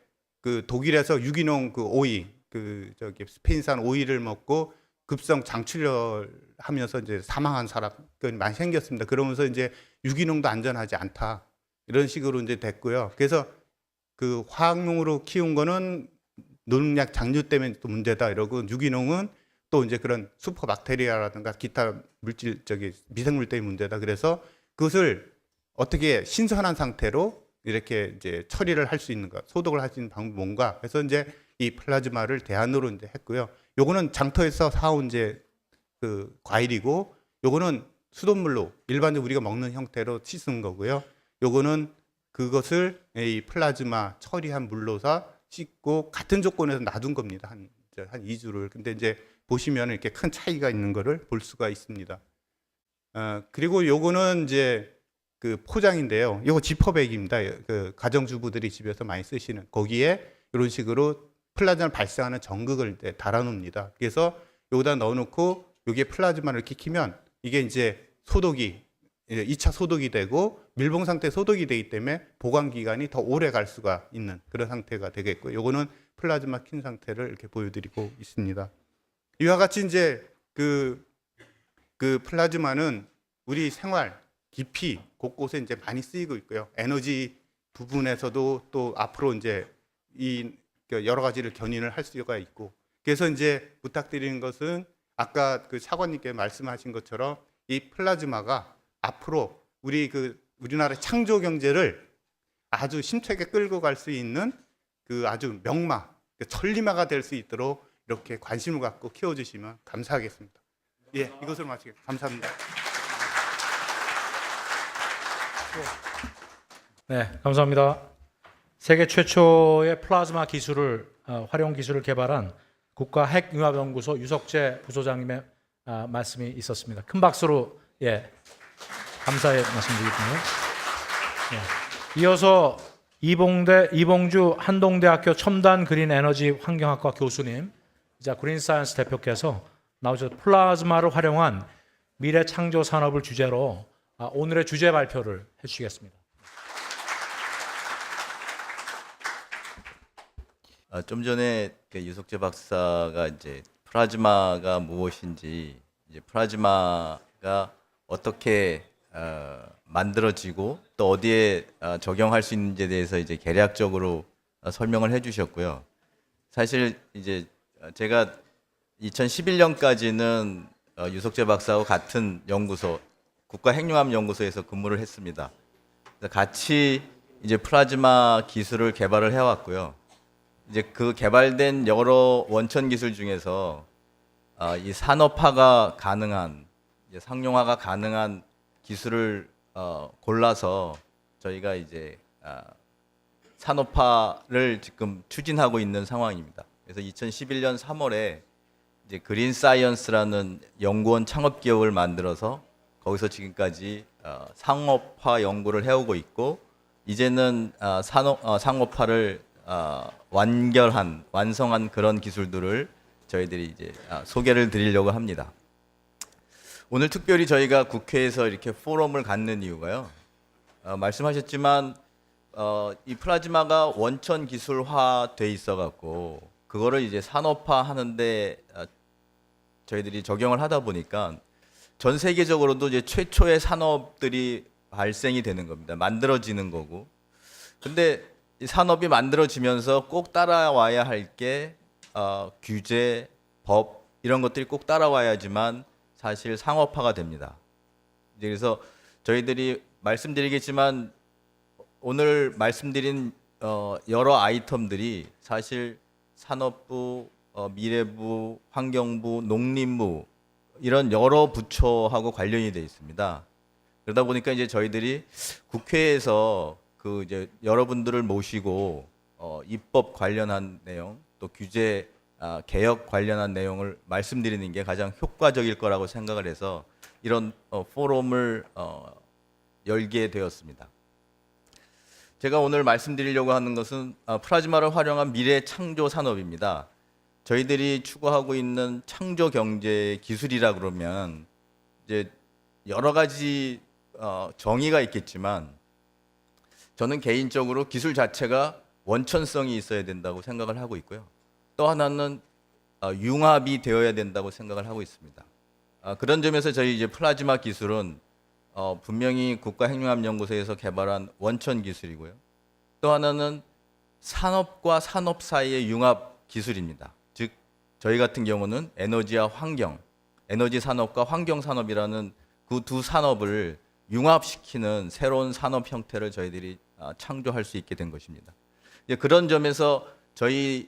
그 독일에서 유기농 그 오이 그 저기 스페인산 오이를 먹고 급성 장출혈하면서 이제 사망한 사람이 많이 생겼습니다. 그러면서 이제 유기농도 안전하지 않다 이런 식으로 이제 됐고요. 그래서 그 화학용으로 키운 거는 농약 장류 때문에 또 문제다 이러고 유기농은 또 이제 그런 슈퍼박테리아라든가 기타 물질 미생물 때문에 문제다. 그래서 그것을 어떻게 신선한 상태로 이렇게 이제 처리를 할 수 있는가, 소독을 할 수 있는 방법이 뭔가. 그래서 이제 이 플라즈마를 대안으로 이제 했고요. 요거는 장터에서 사온 이제 그 과일이고, 요거는 수돗물로 일반적으로 우리가 먹는 형태로 씻은 거고요. 요거는 그것을 이 플라즈마 처리한 물로서 씻고 같은 조건에서 놔둔 겁니다. 한 2주를. 근데 이제 보시면 이렇게 큰 차이가 있는 거를 볼 수가 있습니다. 그리고 요거는 이제 그 포장인데요. 요거 지퍼백입니다. 그 가정주부들이 집에서 많이 쓰시는 거기에 이런 식으로 플라즈마를 발생하는 전극을 달아놓습니다. 그래서 여기다 넣어놓고 여기에 플라즈마를 이렇게 키면 이게 이제 소독이 2차 소독이 되고 밀봉 상태 소독이 되기 때문에 보관 기간이 더 오래 갈 수가 있는 그런 상태가 되겠고요. 요거는 플라즈마 킨 상태를 이렇게 보여드리고 있습니다. 이와 같이 이제 그 플라즈마는 우리 생활 깊이 곳곳에 이제 많이 쓰이고 있고요. 에너지 부분에서도 또 앞으로 이제 이 여러 가지를 견인을 할 수가 있고, 그래서 이제 부탁드리는 것은 아까 그 차관님께 말씀하신 것처럼 이 플라즈마가 앞으로 우리나라 창조 경제를 아주 힘차게 끌고 갈 수 있는 그 아주 명마, 천리마가 될 수 있도록 이렇게 관심을 갖고 키워주시면 감사하겠습니다. 예, 이것으로 마치겠습니다. 감사합니다. 네, 감사합니다. 세계 최초의 플라즈마 기술을 활용 기술을 개발한 국가핵융합연구소 유석재 부소장님의 말씀이 있었습니다. 큰 박수로 감사의 말씀드리고요. 이어서 이봉주 한동대학교 첨단 그린 에너지 환경학과 교수님, 이자 그린 사이언스 대표께서 나오셔서 플라즈마를 활용한 미래 창조 산업을 주제로 오늘의 주제 발표를 해주시겠습니다. 좀 전에 유석재 박사가 이제 플라즈마가 무엇인지, 이제 플라즈마가 어떻게 만들어지고 또 어디에 적용할 수 있는지에 대해서 이제 개략적으로 설명을 해주셨고요. 사실 이제 제가 2011년까지는 유석재 박사하고 같은 연구소, 국가핵융합연구소에서 근무를 했습니다. 그래서 같이 이제 플라즈마 기술을 개발을 해왔고요. 이제 그 개발된 여러 원천 기술 중에서 이 산업화가 가능한, 이제 상용화가 가능한 기술을 골라서 저희가 이제 산업화를 지금 추진하고 있는 상황입니다. 그래서 2011년 3월에 이제 그린 사이언스라는 연구원 창업 기업을 만들어서 거기서 지금까지 상업화 연구를 해오고 있고, 이제는 상업화를 완성한 그런 기술들을 저희들이 이제 소개를 드리려고 합니다. 오늘 특별히 저희가 국회에서 이렇게 포럼을 갖는 이유가요. 말씀하셨지만 이 플라즈마가 원천 기술화 돼 있어 갖고 그거를 이제 산업화 하는데 저희들이 적용을 하다 보니까 전 세계적으로도 이제 최초의 산업들이 발생이 되는 겁니다. 만들어지는 거고. 근데 이 산업이 만들어지면서 꼭 따라와야 할 게 규제, 법 이런 것들이 꼭 따라와야지만 사실 상업화가 됩니다. 이제 그래서 저희들이 말씀드리겠지만 오늘 말씀드린 여러 아이템들이 사실 산업부, 미래부, 환경부, 농림부 이런 여러 부처하고 관련이 되어 있습니다. 그러다 보니까 이제 저희들이 국회에서 그 이제 여러분들을 모시고 입법 관련한 내용, 또 규제 개혁 관련한 내용을 말씀드리는 게 가장 효과적일 거라고 생각을 해서 이런 포럼을 열게 되었습니다. 제가 오늘 말씀드리려고 하는 것은 플라즈마를 활용한 미래 창조 산업입니다. 저희들이 추구하고 있는 창조 경제 기술이라 그러면 이제 여러 가지 정의가 있겠지만 저는 개인적으로 기술 자체가 원천성이 있어야 된다고 생각을 하고 있고요. 또 하나는 융합이 되어야 된다고 생각을 하고 있습니다. 그런 점에서 저희 이제 플라즈마 기술은 분명히 국가핵융합연구소에서 개발한 원천 기술이고요. 또 하나는 산업과 산업 사이의 융합 기술입니다. 즉 저희 같은 경우는 에너지와 환경, 에너지 산업과 환경 산업이라는 그 두 산업을 융합시키는 새로운 산업 형태를 저희들이 창조할 수 있게 된 것입니다. 이제 그런 점에서 저희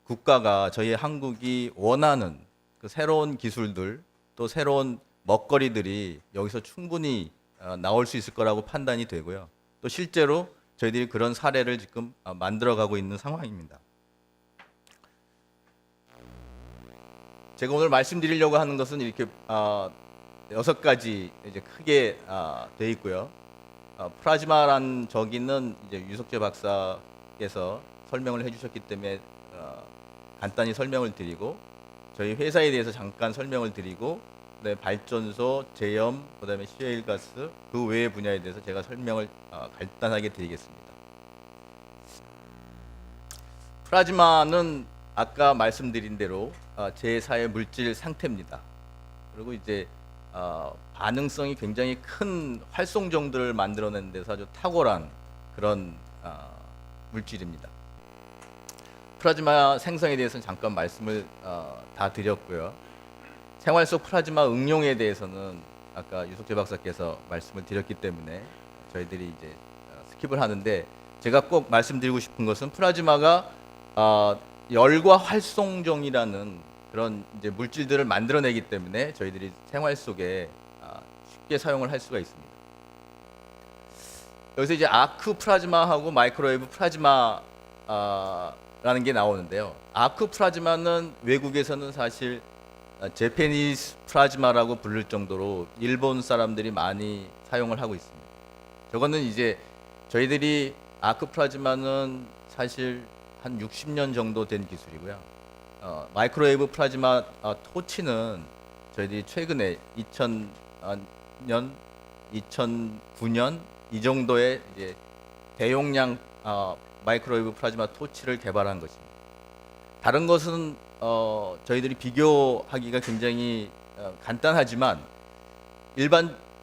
국가가, 저희 한국이 원하는 그 새로운 기술들, 또 새로운 먹거리들이 여기서 충분히 나올 수 있을 거라고 판단이 되고요. 또 실제로 저희들이 그런 사례를 지금 만들어가고 있는 상황입니다. 제가 오늘 말씀드리려고 하는 것은 이렇게 6가지 이제 크게 돼 있고요. 플라즈마란 저기는 이제 유석재 박사께서 설명을 해주셨기 때문에 간단히 설명을 드리고, 저희 회사에 대해서 잠깐 설명을 드리고, 그다음에 발전소, 제염, 그다음에 시에일 가스 그 외의 분야에 대해서 제가 설명을 간단하게 드리겠습니다. 플라즈마는 아까 말씀드린 대로 제4의 물질 상태입니다. 그리고 이제 반응성이 굉장히 큰 활성정들을 만들어내는 데서 아주 탁월한 그런 물질입니다. 플라즈마 생성에 대해서는 잠깐 말씀을 다 드렸고요. 생활 속 플라즈마 응용에 대해서는 아까 유석재 박사께서 말씀을 드렸기 때문에 저희들이 이제 스킵을 하는데, 제가 꼭 말씀드리고 싶은 것은 플라즈마가 열과 활성정이라는 그런 이제 물질들을 만들어내기 때문에 저희들이 생활 속에 쉽게 사용을 할 수가 있습니다. 여기서 이제 아크 플라즈마하고 마이크로웨이브 플라즈마라는 게 나오는데요. 아크 플라즈마는 외국에서는 사실 제페니스 플라즈마라고 부를 정도로 일본 사람들이 많이 사용을 하고 있습니다. 저거는 이제 저희들이 아크 플라즈마는 사실 한 60년 정도 된 기술이고요. 마이크로웨이브 플라즈마 토치는 저희들이 최근에 2000년, 2009년 이 정도의 이제 대용량 마이크로웨이브 플라즈마 토치를 개발한 것입니다. 다른 것은 저희들이 비교하기가 굉장히 간단하지만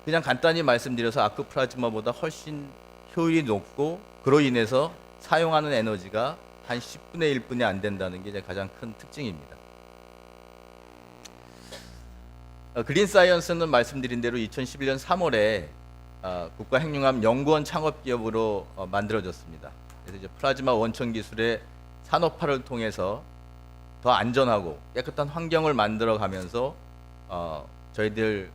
그냥 간단히 말씀드려서 아크 플라즈마보다 훨씬 효율이 높고 그로 인해서 사용하는 에너지가 한 10분의 1분이 안 된다는 게 이제 가장 큰 특징입니다. 그린 사이언스는 말씀드린 대로 2011년 3월에 국가핵융합연구원 창업기업으로 만들어졌습니다. 그래서 이제 플라즈마 원천 기술의 산업화를 통해서 더 안전하고 깨끗한 환경을 만들어가면서 저희들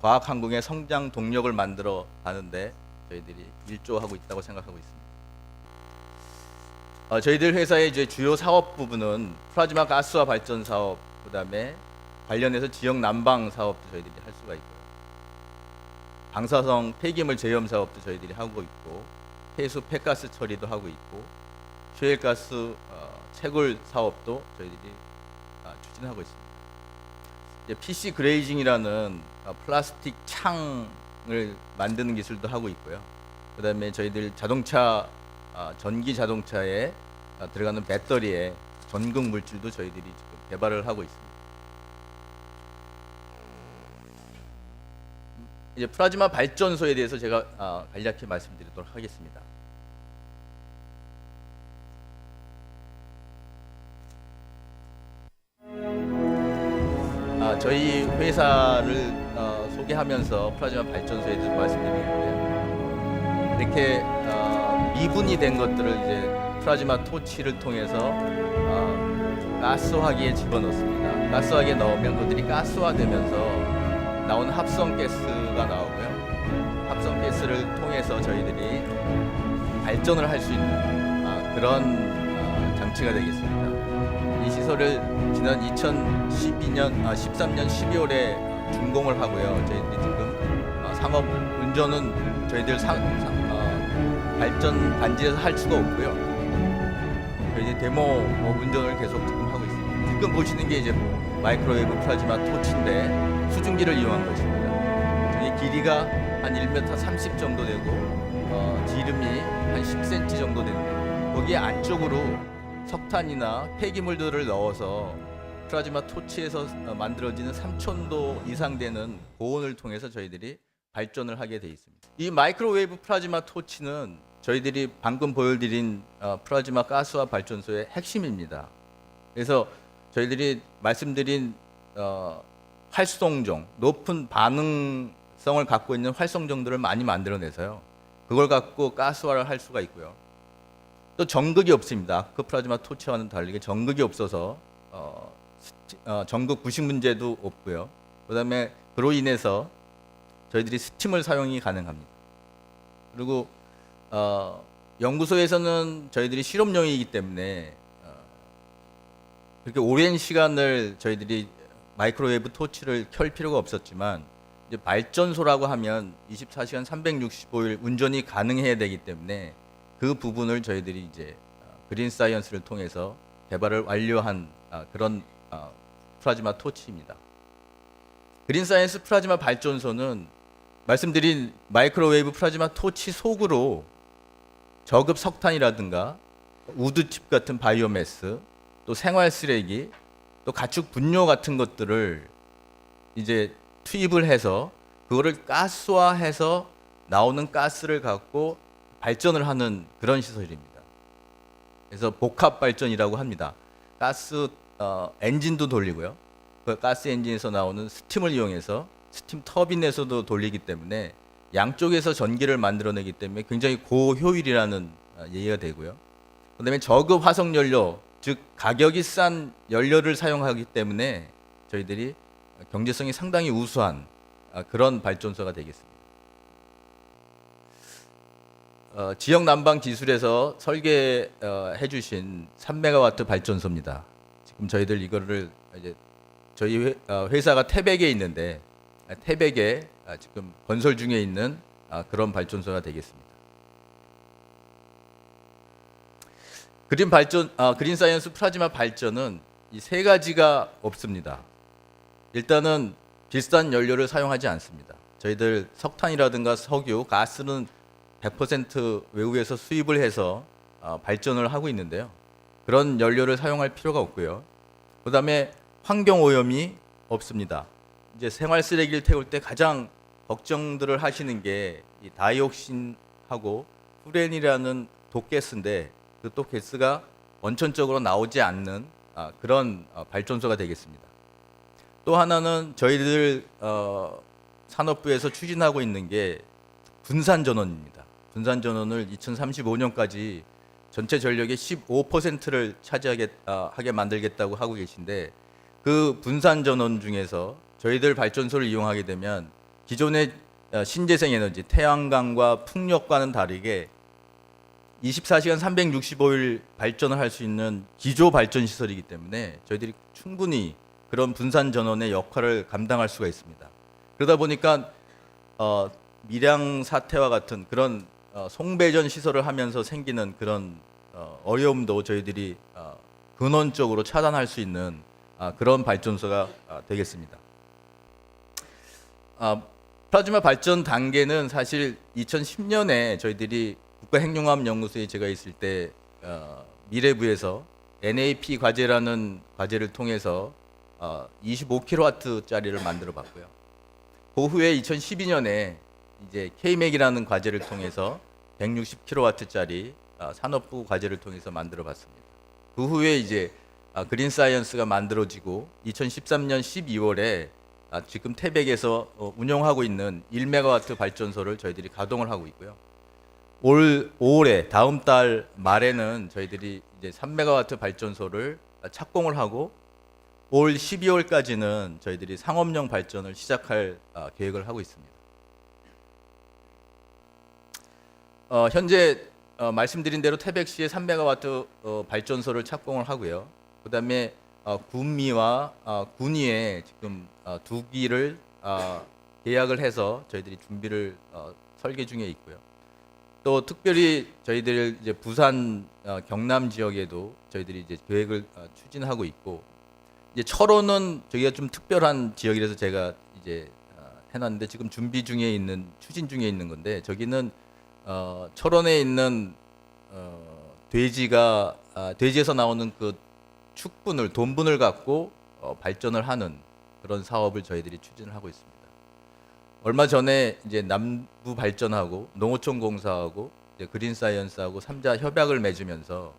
과학항공의 성장 동력을 만들어 가는데 저희들이 일조하고 있다고 생각하고 있습니다. 저희들 회사의 이제 주요 사업 부분은 플라즈마 가스화 발전 사업, 그다음에 관련해서 지역 난방 사업도 저희들이 할 수가 있고요. 방사성 폐기물 제염 사업도 저희들이 하고 있고, 폐수 폐가스 처리도 하고 있고, 셰일가스 채굴 사업도 저희들이 추진하고 있습니다. 이제 PC 그레이징이라는 플라스틱 창을 만드는 기술도 하고 있고요. 그다음에 저희들 자동차 전기 자동차에 들어가는 배터리에 전극 물질도 저희들이 지금 개발을 하고 있습니다. 이제 플라즈마 발전소에 대해서 제가 간략히 말씀드리도록 하겠습니다. 저희 회사를 소개하면서 플라즈마 발전소에 대해서 말씀드리는데, 이렇게 미분이 된 것들을 이제 플라즈마 토치를 통해서 가스화기에 집어넣습니다. 가스화기에 넣으면 그들이 가스화되면서 나오는 합성 가스가 나오고요. 합성 가스를 통해서 저희들이 발전을 할 수 있는 그런 장치가 되겠습니다. 이 시설을 지난 2013년 12월에 준공을 하고요. 저희들이 지금 상업 운전은 저희들 발전 단지에서 할 수가 없고요. 이제 데모 운전을 계속 지금 하고 있습니다. 지금 보시는 게 이제 마이크로웨이브 플라즈마 토치인데 수증기를 이용한 것입니다. 이 길이가 한 1m 30 정도 되고 지름이 한 10cm 정도 됩니다. 거기에 안쪽으로 석탄이나 폐기물들을 넣어서 플라즈마 토치에서 만들어지는 3000도 이상 되는 고온을 통해서 저희들이 발전을 하게 돼 있습니다. 이 마이크로웨이브 플라즈마 토치는 저희들이 방금 보여드린 플라즈마 가스화 발전소의 핵심입니다. 그래서 저희들이 말씀드린 활성종, 높은 반응성을 갖고 있는 활성종들을 많이 만들어내서요. 그걸 갖고 가스화를 할 수가 있고요. 또 전극이 없습니다. 아크 플라즈마 토치와는 다르게 전극이 없어서 전극 부식 문제도 없고요. 그다음에 그로 인해서 저희들이 스팀을 사용이 가능합니다. 그리고 연구소에서는 저희들이 실험용이기 때문에 그렇게 오랜 시간을 저희들이 마이크로웨이브 토치를 켤 필요가 없었지만, 이제 발전소라고 하면 24시간 365일 운전이 가능해야 되기 때문에 그 부분을 저희들이 이제 그린 사이언스를 통해서 개발을 완료한 그런 플라즈마 토치입니다. 그린 사이언스 플라즈마 발전소는 말씀드린 마이크로웨이브 플라즈마 토치 속으로 저급 석탄이라든가 우드칩 같은 바이오매스, 또 생활 쓰레기, 또 가축 분뇨 같은 것들을 이제 투입을 해서 그거를 가스화해서 나오는 가스를 갖고 발전을 하는 그런 시설입니다. 그래서 복합 발전이라고 합니다. 가스 엔진도 돌리고요. 그 가스 엔진에서 나오는 스팀을 이용해서 스팀 터빈에서도 돌리기 때문에 양쪽에서 전기를 만들어내기 때문에 굉장히 고효율이라는 얘기가 되고요. 그다음에 저급 화석 연료, 즉 가격이 싼 연료를 사용하기 때문에 저희들이 경제성이 상당히 우수한 그런 발전소가 되겠습니다. 지역 난방 기술에서 설계해 주신 3메가와트 발전소입니다. 지금 저희들 이거를 이제 저희 회사가 태백에 있는데 태백에 지금 건설 중에 있는 그런 발전소가 되겠습니다. 그린 사이언스 플라즈마 발전은 이 세 가지가 없습니다. 일단은 비싼 연료를 사용하지 않습니다. 저희들 석탄이라든가 석유, 가스는 100% 외국에서 수입을 해서 발전을 하고 있는데요. 그런 연료를 사용할 필요가 없고요. 그다음에 환경 오염이 없습니다. 이제 생활 쓰레기를 태울 때 가장 걱정들을 하시는 게 이 다이옥신하고 후렌이라는 독가스인데 그 또 가스가 원천적으로 나오지 않는 그런 발전소가 되겠습니다. 또 하나는 저희들 산업부에서 추진하고 있는 게 분산 전원입니다. 분산 전원을 2035년까지 전체 전력의 15%를 차지하게 만들겠다고 하고 계신데 그 분산 전원 중에서 저희들 발전소를 이용하게 되면 기존의 신재생 에너지, 태양광과 풍력과는 다르게 24시간 365일 발전을 할 수 있는 기조 발전 시설이기 때문에 저희들이 충분히 그런 분산 전원의 역할을 감당할 수가 있습니다. 그러다 보니까 밀양 사태와 같은 그런 송배전 시설을 하면서 생기는 그런 어려움도 저희들이 근원적으로 차단할 수 있는 그런 발전소가 되겠습니다. 플라즈마 발전 단계는 사실 2010년에 저희들이 국가핵융합연구소에 제가 있을 때 미래부에서 NAP 과제라는 과제를 통해서 25kW짜리를 만들어 봤고요. 그 후에 2012년에 이제 KMEC이라는 과제를 통해서 160kW짜리 산업부 과제를 통해서 만들어 봤습니다. 그 후에 이제 그린 사이언스가 만들어지고 2013년 12월에 지금 태백에서 운영하고 있는 1메가와트 발전소를 저희들이 가동을 하고 있고요. 올 5월에 다음 달 말에는 저희들이 이제 3메가와트 발전소를 착공을 하고 올 12월까지는 저희들이 상업용 발전을 시작할 계획을 하고 있습니다. 현재 말씀드린 대로 태백시에 3메가와트 발전소를 착공을 하고요. 그다음에 군미와 군위에 지금 2기를 계약을 해서 저희들이 준비를 설계 중에 있고요. 또 특별히 저희들 이제 부산 경남 지역에도 저희들이 이제 계획을 추진하고 있고 이제 철원은 저희가 좀 특별한 지역이라서 제가 이제 해놨는데 지금 준비 중에 있는 추진 중에 있는 건데 저기는 철원에 있는 돼지에서 나오는 그 축분을 돈분을 갖고 발전을 하는 그런 사업을 저희들이 추진을 하고 있습니다. 얼마 전에 이제 남부 발전하고 농어촌 공사하고 이제 그린 사이언스하고 3자 협약을 맺으면서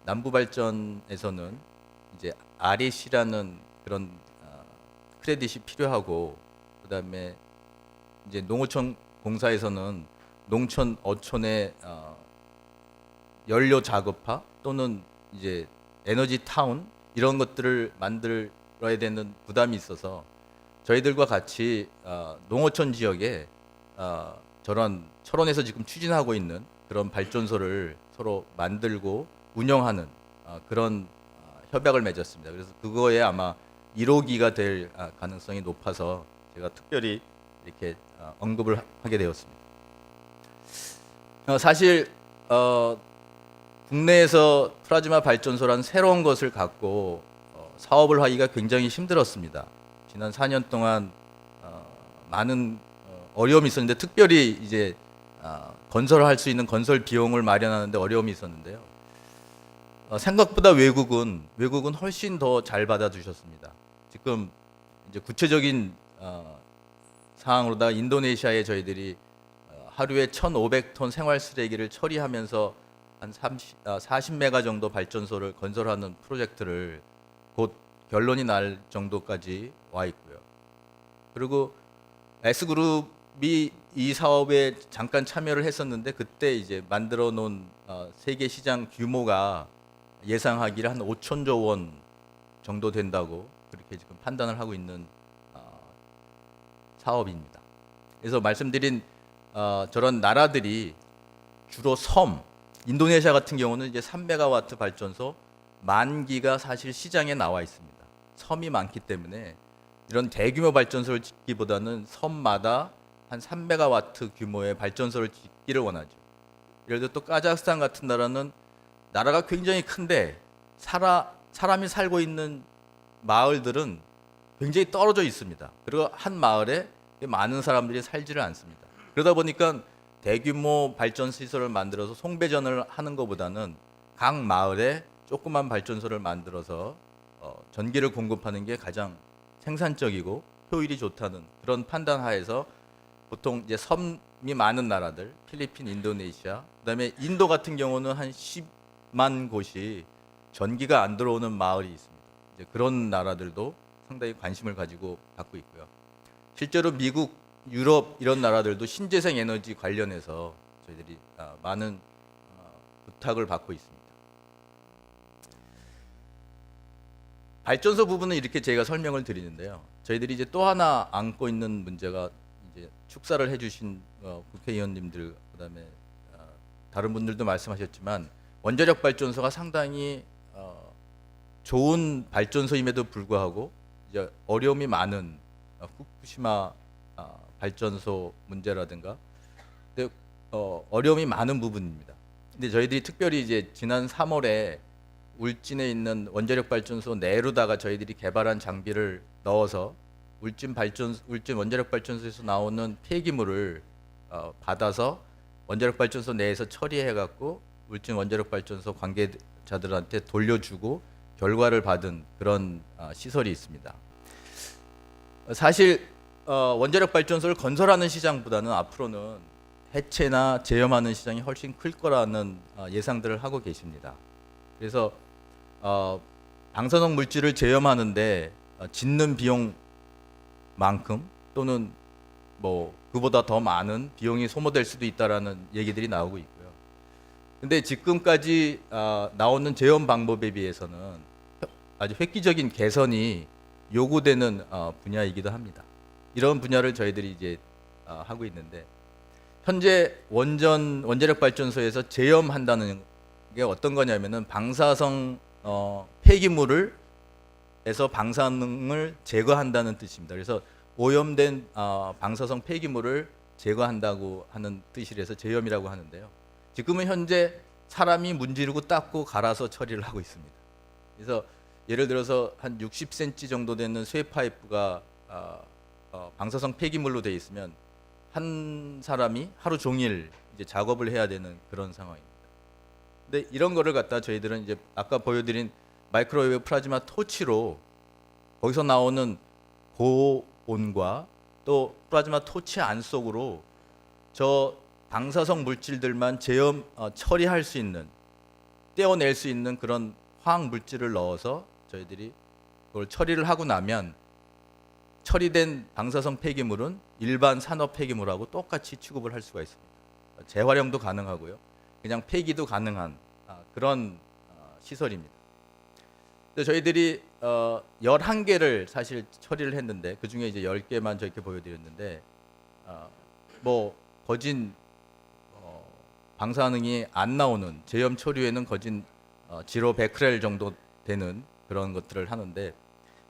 남부 발전에서는 이제 REC라는 그런 크레딧이 필요하고 그다음에 이제 농어촌 공사에서는 농촌 어촌의 연료 자급화 또는 이제 에너지 타운 이런 것들을 만들어야 되는 부담이 있어서 저희들과 같이 농어촌 지역에 저런 철원에서 지금 추진하고 있는 그런 발전소를 서로 만들고 운영하는 그런 협약을 맺었습니다. 그래서 그거에 아마 1호기가 될 가능성이 높아서 제가 특별히 이렇게 언급을 하게 되었습니다. 사실 국내에서 플라즈마 발전소라는 새로운 것을 갖고 사업을 하기가 굉장히 힘들었습니다. 지난 4년 동안 많은 어려움이 있었는데 특별히 이제 건설을 할 수 있는 건설 비용을 마련하는데 어려움이 있었는데요. 생각보다 외국은 훨씬 더 잘 받아주셨습니다. 지금 이제 구체적인 상황으로다가 인도네시아에 저희들이 하루에 1,500톤 생활 쓰레기를 처리하면서 한 40메가 정도 발전소를 건설하는 프로젝트를 곧 결론이 날 정도까지 와 있고요. 그리고 S그룹이 이 사업에 잠깐 참여를 했었는데 그때 이제 만들어 놓은 세계 시장 규모가 예상하기를 한 5천조 원 정도 된다고 그렇게 지금 판단을 하고 있는 사업입니다. 그래서 말씀드린 저런 나라들이 주로 인도네시아 같은 경우는 이제 3메가와트 발전소 10,000기가 사실 시장에 나와 있습니다. 섬이 많기 때문에 이런 대규모 발전소를 짓기보다는 섬마다 한 3메가와트 규모의 발전소를 짓기를 원하죠. 예를 들어 또 카자흐스탄 같은 나라는 나라가 굉장히 큰데 사람이 살고 있는 마을들은 굉장히 떨어져 있습니다. 그리고 한 마을에 많은 사람들이 살지를 않습니다. 그러다 보니까 대규모 발전 시설을 만들어서 송배전을 하는 것보다는 각 마을에 조그만 발전소를 만들어서 전기를 공급하는 게 가장 생산적이고 효율이 좋다는 그런 판단 하에서 보통 이제 섬이 많은 나라들, 필리핀, 인도네시아, 그다음에 인도 같은 경우는 한 10만 곳이 전기가 안 들어오는 마을이 있습니다. 이제 그런 나라들도 상당히 관심을 가지고 갖고 있고요. 실제로 미국, 유럽 이런 나라들도 신재생 에너지 관련해서 저희들이 많은 부탁을 받고 있습니다. 발전소 부분은 이렇게 제가 설명을 드리는데요. 저희들이 이제 또 하나 안고 있는 문제가 이제 축사를 해주신 국회의원님들, 그다음에 다른 분들도 말씀하셨지만 원자력 발전소가 상당히 좋은 발전소임에도 불구하고 이제 어려움이 많은 후쿠시마 발전소 문제라든가 어려움이 많은 부분입니다. 근데 저희들이 특별히 이제 지난 3월에 울진에 있는 원자력 발전소 내로다가 저희들이 개발한 장비를 넣어서 울진 원자력 발전소에서 나오는 폐기물을 받아서 원자력 발전소 내에서 처리해 갖고 울진 원자력 발전소 관계자들한테 돌려주고 결과를 받은 그런 시설이 있습니다. 사실 원자력 발전소를 건설하는 시장보다는 앞으로는 해체나 제염하는 시장이 훨씬 클 거라는 예상들을 하고 계십니다. 그래서 방사성 물질을 제염하는데 짓는 비용만큼 또는 뭐 그보다 더 많은 비용이 소모될 수도 있다라는 얘기들이 나오고 있고요. 근데 지금까지 나오는 제염 방법에 비해서는 아주 획기적인 개선이 요구되는 분야이기도 합니다. 이런 분야를 저희들이 이제 하고 있는데 현재 원자력 발전소에서 제염한다는 게 어떤 거냐면은 방사성 폐기물을 해서 방사능을 제거한다는 뜻입니다. 그래서 오염된 방사성 폐기물을 제거한다고 하는 뜻이라서 제염이라고 하는데요. 지금은 현재 사람이 문지르고 닦고 갈아서 처리를 하고 있습니다. 그래서 예를 들어서 한 60cm 정도 되는 쇠 파이프가 방사성 폐기물로 되어 있으면 한 사람이 하루 종일 이제 작업을 해야 되는 그런 상황입니다. 근데 이런 거를 갖다 저희들은 이제 아까 보여드린 마이크로웨이브 플라즈마 토치로 거기서 나오는 고온과 또 플라즈마 토치 안 속으로 저 방사성 물질들만 제염 처리할 수 있는, 떼어낼 수 있는 그런 화학 물질을 넣어서 저희들이 그걸 처리를 하고 나면 처리된 방사성 폐기물은 일반 산업 폐기물하고 똑같이 취급을 할 수가 있습니다. 재활용도 가능하고요. 그냥 폐기도 가능한 그런 시설입니다. 근데 저희들이 11개를 사실 처리를 했는데 그중에 이제 10개만 저렇게 보여드렸는데 뭐 거진 방사능이 안 나오는 제염 처리에는 거진 지로 100크렐 정도 되는 그런 것들을 하는데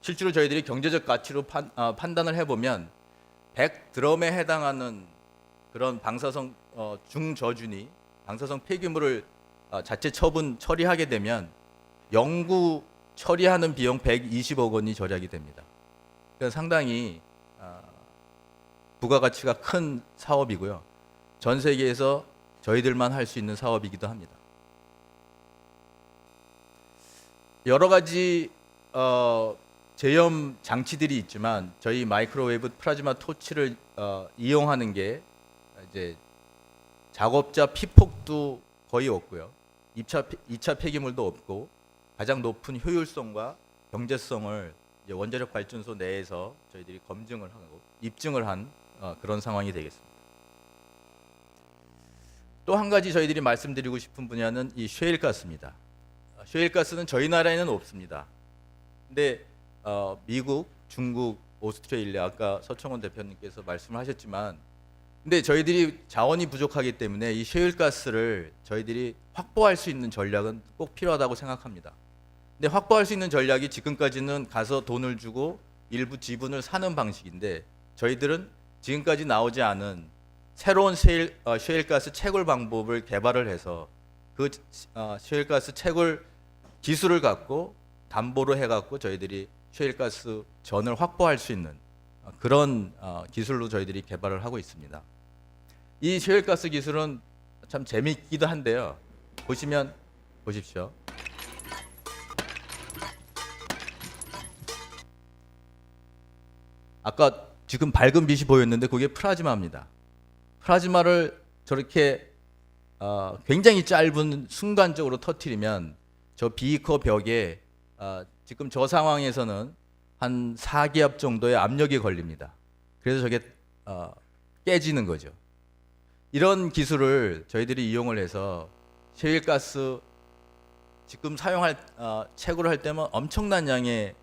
실제로 저희들이 경제적 가치로 판단을 해보면 100드럼에 해당하는 그런 방사성 중저준이 방사성 폐기물을 자체 처리하게 되면 영구 처리하는 비용 120억 원이 절약이 됩니다. 그러니까 상당히 부가가치가 큰 사업이고요. 전 세계에서 저희들만 할 수 있는 사업이기도 합니다. 여러 가지 제염 장치들이 있지만 저희 마이크로웨이브 플라즈마 토치를 이용하는 게 이제 작업자 피폭도 거의 없고요. 2차 폐기물도 없고 가장 높은 효율성과 경제성을 이제 원자력 발전소 내에서 저희들이 검증을 하고 입증을 한 그런 상황이 되겠습니다. 또 한 가지 저희들이 말씀드리고 싶은 분야는 이 셰일가스입니다. 셰일가스는 저희 나라에는 없습니다. 근데 미국, 중국, 오스트레일리아 아까 서청원 대표님께서 말씀을 하셨지만 근데 저희들이 자원이 부족하기 때문에 이 셰일가스를 저희들이 확보할 수 있는 전략은 꼭 필요하다고 생각합니다. 근데 확보할 수 있는 전략이 지금까지는 가서 돈을 주고 일부 지분을 사는 방식인데 저희들은 지금까지 나오지 않은 새로운 셰일가스 채굴 방법을 개발을 해서 그 셰일가스 채굴 기술을 갖고 담보로 해갖고 저희들이 셰일가스 전을 확보할 수 있는 그런 기술로 저희들이 개발을 하고 있습니다. 이 셰일가스 기술은 참 재미있기도 한데요. 보십시오. 아까 지금 밝은 빛이 보였는데 그게 플라즈마입니다. 플라즈마를 저렇게 굉장히 짧은 순간적으로 터뜨리면 저 비커 벽에 지금 저 상황에서는 한 4기압 정도의 압력이 걸립니다. 그래서 저게 깨지는 거죠. 이런 기술을 저희들이 이용을 해서 셰일가스 지금 사용할 채굴을 할 때면 엄청난 양의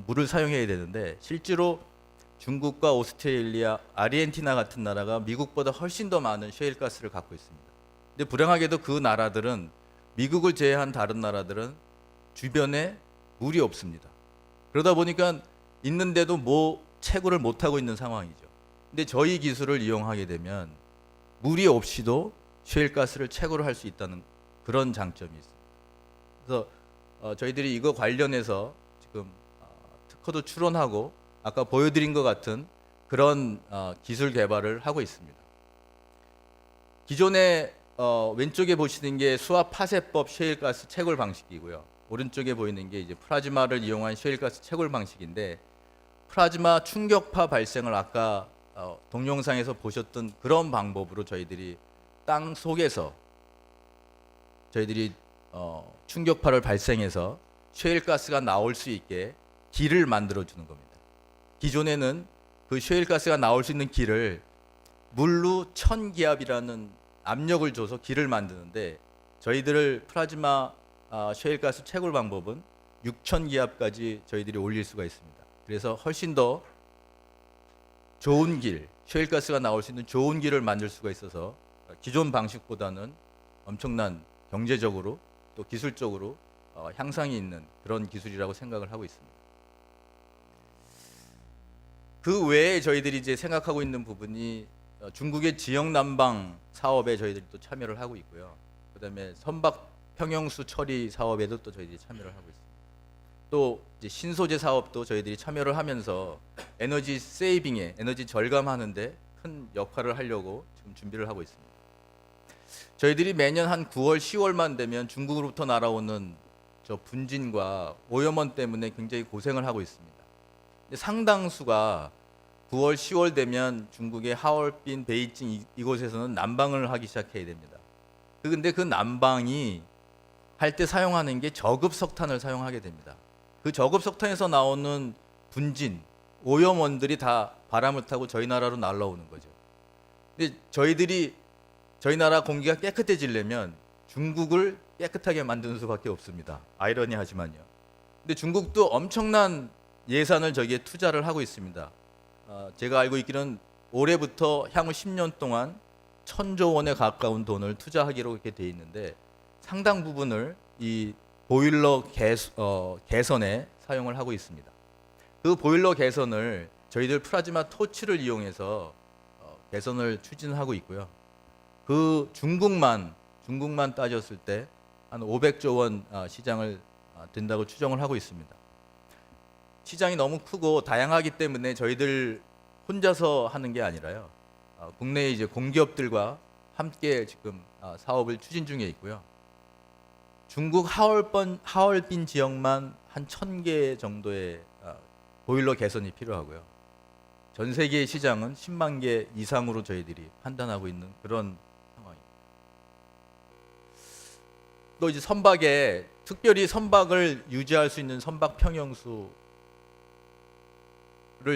물을 사용해야 되는데 실제로 중국과 오스트레일리아, 아르헨티나 같은 나라가 미국보다 훨씬 더 많은 셰일가스를 갖고 있습니다. 근데 불행하게도 그 나라들은 미국을 제외한 다른 나라들은 주변에 물이 없습니다. 그러다 보니까 있는데도 채굴을 못하고 있는 상황이죠. 근데 저희 기술을 이용하게 되면 물이 없이도 셰일가스를 채굴을 할 수 있다는 그런 장점이 있습니다. 그래서 저희들이 이거 관련해서 지금 특허도 출원하고 아까 보여드린 것 같은 그런 기술 개발을 하고 있습니다. 기존에 왼쪽에 보시는 게 수압 파쇄법 셰일가스 채굴 방식이고요. 오른쪽에 보이는 게 이제 플라즈마를 이용한 셰일가스 채굴 방식인데 플라즈마 충격파 발생을 아까 동영상에서 보셨던 그런 방법으로 저희들이 땅 속에서 저희들이 충격파를 발생해서 셰일가스가 나올 수 있게 길을 만들어 주는 겁니다. 기존에는 그 셰일가스가 나올 수 있는 길을 물로 1000기압이라는 압력을 줘서 길을 만드는데 저희들 플라즈마 셰일가스 채굴 방법은 6000기압까지 저희들이 올릴 수가 있습니다. 그래서 훨씬 더 좋은 길, 셰일가스가 나올 수 있는 좋은 길을 만들 수가 있어서 기존 방식보다는 엄청난 경제적으로 또 기술적으로 향상이 있는 그런 기술이라고 생각을 하고 있습니다. 그 외에 저희들이 이제 생각하고 있는 부분이 중국의 지역 난방 사업에 저희들이 또 참여를 하고 있고요. 그다음에 선박 평형수 처리 사업에도 또 저희들이 참여를 하고 있습니다. 또 이제 신소재 사업도 저희들이 참여를 하면서 에너지 세이빙에 에너지 절감하는데 큰 역할을 하려고 지금 준비를 하고 있습니다. 저희들이 매년 한 9월, 10월만 되면 중국으로부터 날아오는 저 분진과 오염원 때문에 굉장히 고생을 하고 있습니다. 근데 상당수가 9월, 10월 되면 중국의 하얼빈, 베이징 이곳에서는 난방을 하기 시작해야 됩니다. 근데 그 난방이 할 때 사용하는 게 저급 석탄을 사용하게 됩니다. 그 저급 석탄에서 나오는 분진, 오염원들이 다 바람을 타고 저희 나라로 날아오는 거죠. 근데 저희 나라 공기가 깨끗해지려면 중국을 깨끗하게 만드는 수밖에 없습니다. 아이러니하지만요. 근데 중국도 엄청난 예산을 저기에 투자를 하고 있습니다. 제가 알고 있기로는 올해부터 향후 10년 동안 1000조 원에 가까운 돈을 투자하기로 이렇게 돼 있는데 상당 부분을 이 보일러 개선에 사용을 하고 있습니다. 그 보일러 개선을 저희들 플라즈마 토치를 이용해서 개선을 추진하고 있고요. 그 중국만 따졌을 때 한 500조 원 시장을 된다고 추정을 하고 있습니다. 시장이 너무 크고 다양하기 때문에 저희들 혼자서 하는 게 아니라요. 국내 이제 공기업들과 함께 지금 사업을 추진 중에 있고요. 중국 하얼빈 지역만 한 1000개 정도의 보일러 개선이 필요하고요. 전 세계 시장은 10만 개 이상으로 저희들이 판단하고 있는 그런 상황입니다. 또 이제 선박에 특별히 선박을 유지할 수 있는 선박 평형수를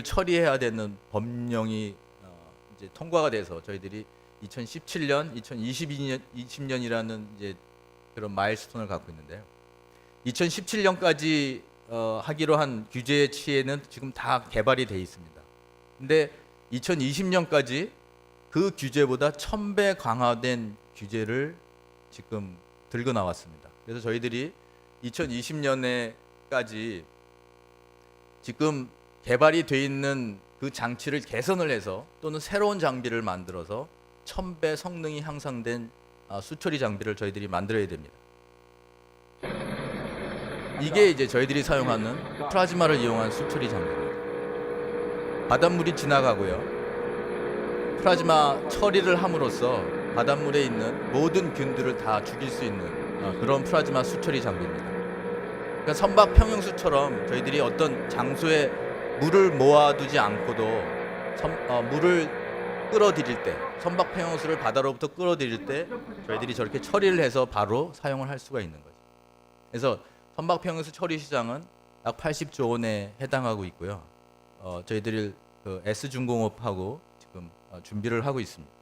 처리해야 되는 법령이 이제 통과가 돼서 저희들이 2017년, 2020년이라는 이제 그런 마일스톤을 갖고 있는데요. 2017년까지 하기로 한 규제의 취해는 지금 다 개발이 돼 있습니다. 근데 2020년까지 그 규제보다 1000배 강화된 규제를 지금 들고 나왔습니다. 그래서 저희들이 2020년에까지 지금 개발이 돼 있는 그 장치를 개선을 해서 또는 새로운 장비를 만들어서 1000배 성능이 향상된 수처리 장비를 저희들이 만들어야 됩니다. 이게 이제 저희들이 사용하는 플라즈마를 이용한 수처리 장비입니다. 바닷물이 지나가고요. 플라즈마 처리를 함으로써 바닷물에 있는 모든 균들을 다 죽일 수 있는 그런 플라즈마 수처리 장비입니다. 그러니까 선박 평형수처럼 저희들이 어떤 장소에 물을 모아두지 않고도 물을 끌어들일 때, 선박 평형수를 바다로부터 끌어들일 때 저희들이 저렇게 처리를 해서 바로 사용을 할 수가 있는 거죠. 그래서 선박 평형수 처리 시장은 약 80조 원에 해당하고 있고요. 저희들이 그 S중공업하고 지금 준비를 하고 있습니다.